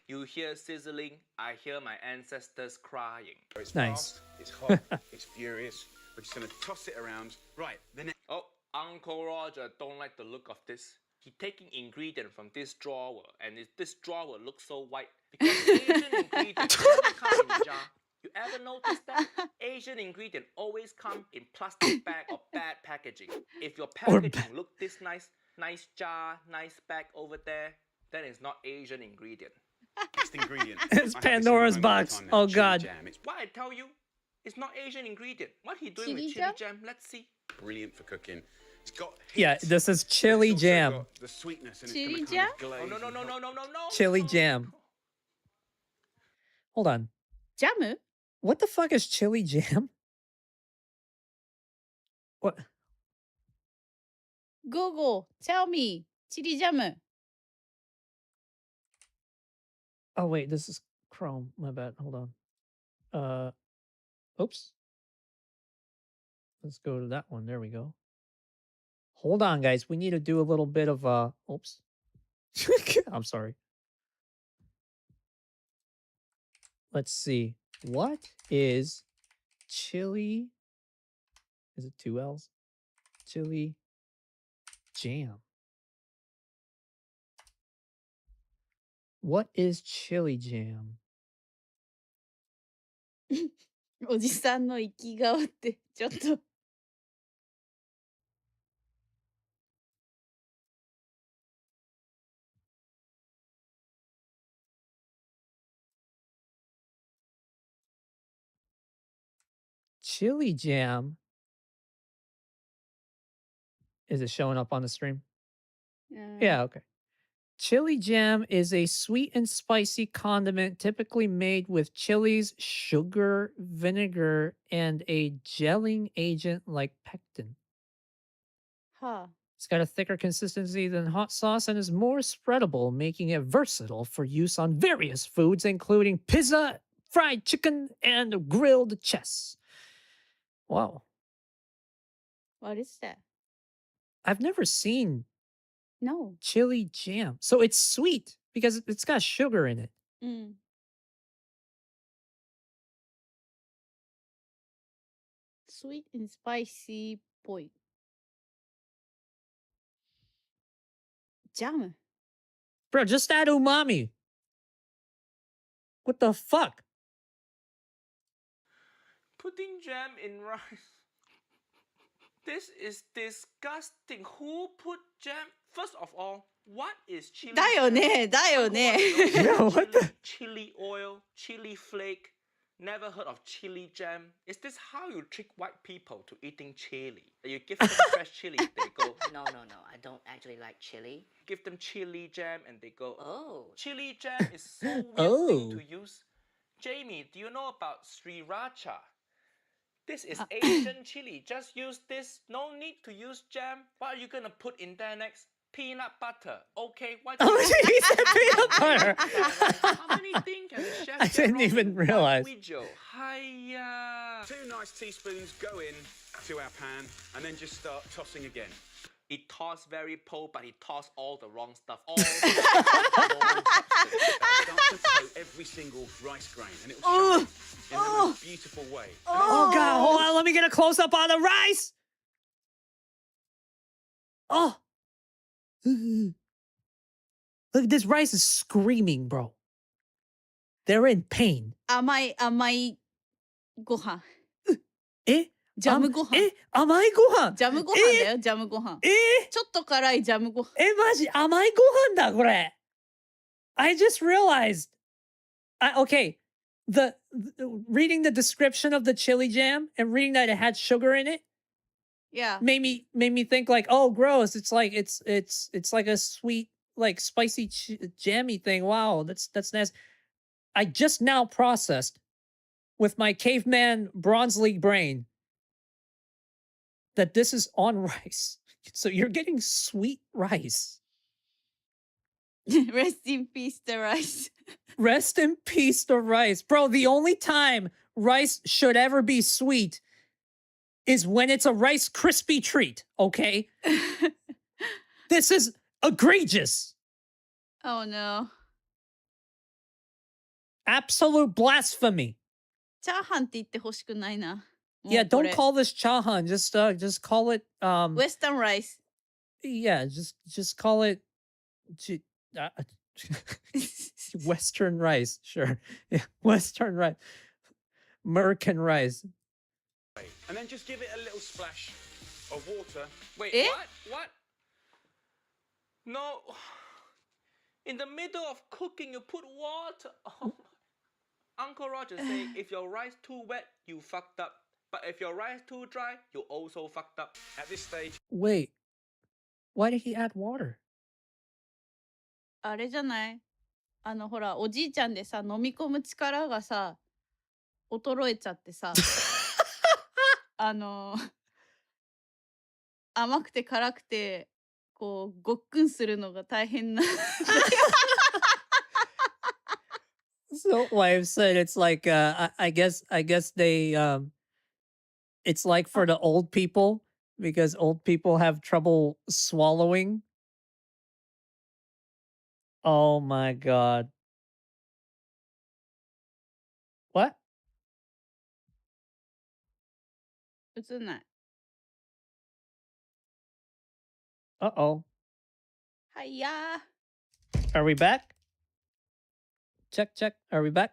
You hear sizzling, I hear my ancestors crying. It's Nice. fast, it's hot, it's furious. We're just going to toss it around. Right, the next. Oh, Uncle Roger don't like the look of this. He taking ingredient from this drawer, and this drawer looks so white because Asian ingredients never come in a jar. You ever notice that? Asian ingredient always come in plastic bag or bad packaging. If your packaging look this nice jar, nice bag over there, then it's not Asian ingredient. Next ingredient. It's Pandora's box. Oh, God. Jam. It's Why I tell you? It's not Asian ingredient. What he doing Chili with chili jam? Let's see. brilliant for cooking. It's got heat, Yeah, this is but chili it's also jam. got the sweetness and Chili it's jam? gonna kind of glaze Oh, and help. no. Chili jam. Hold on. ジャム What the fuck is chili jam? What? Google, tell me. チリジャム Oh, wait, this is Chrome. My bad. Hold on. Oops. Let's go to that one. There we go. Hold on, guys. We need to do a little bit of oops. I'm sorry. Let's see. What is chili? Is it 2 L's? Chili jam. What is chili jam? おじさんの生き顔ってちょっと Chili jam. Is it showing up on the stream? うん Yeah, okay. Chili jam is a sweet and spicy condiment typically made with chilies, sugar, vinegar, and a gelling agent like pectin. はあ It's got a thicker consistency than hot sauce and is more spreadable, making it versatile for use on various foods, including pizza, fried chicken, and grilled chess. Wow. What is that? I've never seen No. chili jam. So it's sweet because it's got sugar in it. うん Sweet and spicy っぽい。ジャム Bro, just add umami. What the fuck? Putting jam in rice. This is disgusting. Who put jam? First of all, what is chili? だよねだよね Yo, what the? Chili oil, chili flake. Never heard of chili jam. Is this how you trick white people to eating chili? You give them fresh chili, they go, No, I don't actually like chili. give them chili jam, and they go, Oh. chili jam is so weird Oh. thing to use. Jamie, do you know about sriracha? This is Asian chili. Just use this. No need to use jam. What are you gonna put in there next? Peanut butter. Okay, what? Oh, he said peanut butter. How many things can the chef I get didn't wrong even with realize. white video? Hiya. 2 nice teaspoons go in to our pan and then just start tossing again. He tossed very po, but he tossed all the wrong stuff. All the wrong substance. Start to coat every single rice grain and it will shine in the most beautiful way. Oh, God. Hold on. Let me get a close up on the rice. Oh. Look, this rice is screaming, bro. They're in pain. 甘い甘いご飯えジャムご飯え甘いご飯ジャムご飯だよジャムご飯えちょっと辛いジャムご飯えマジ甘いご飯だこれ I just realized okay reading the description of the chili jam and reading that it had sugar in it Yeah made me think like, oh, gross. It's like it's like a sweet, like spicy jammy thing. Wow, that's nice. I just now processed with my caveman Bronze League brain that this is on rice. So you're getting sweet rice. Rest in peace, the rice. Rest in peace to rice. Bro, the only time rice should ever be sweet is when it's a Rice Krispie treat, okay? This is egregious. Oh no. Absolute blasphemy. チャーハンって言ってほしくないな。もう Yeah, こ don't れ call this chahan. Just call it Western rice. yeah, just call it Western rice, sure. Yeah, Western rice. American rice. And then just give it a little splash of water. Wait, Eh? what? No. In the middle of cooking, you put water. Oh my. Uncle Roger say if your rice too wet, you fucked up. But if your rice too dry, you also fucked up. At this stage, Wait. Why did he add water? あれじゃない？ほら、おじいちゃんでさ、飲み込む力がさ、衰えちゃってさ、甘くて辛くて、こう、ごっくんするのが大変な。So wife said it's like I guess they it's like for the old people because old people have trouble swallowing. Oh my god. What? 映んない。Uh-oh. はいやー。Are we back? Check. Are we back?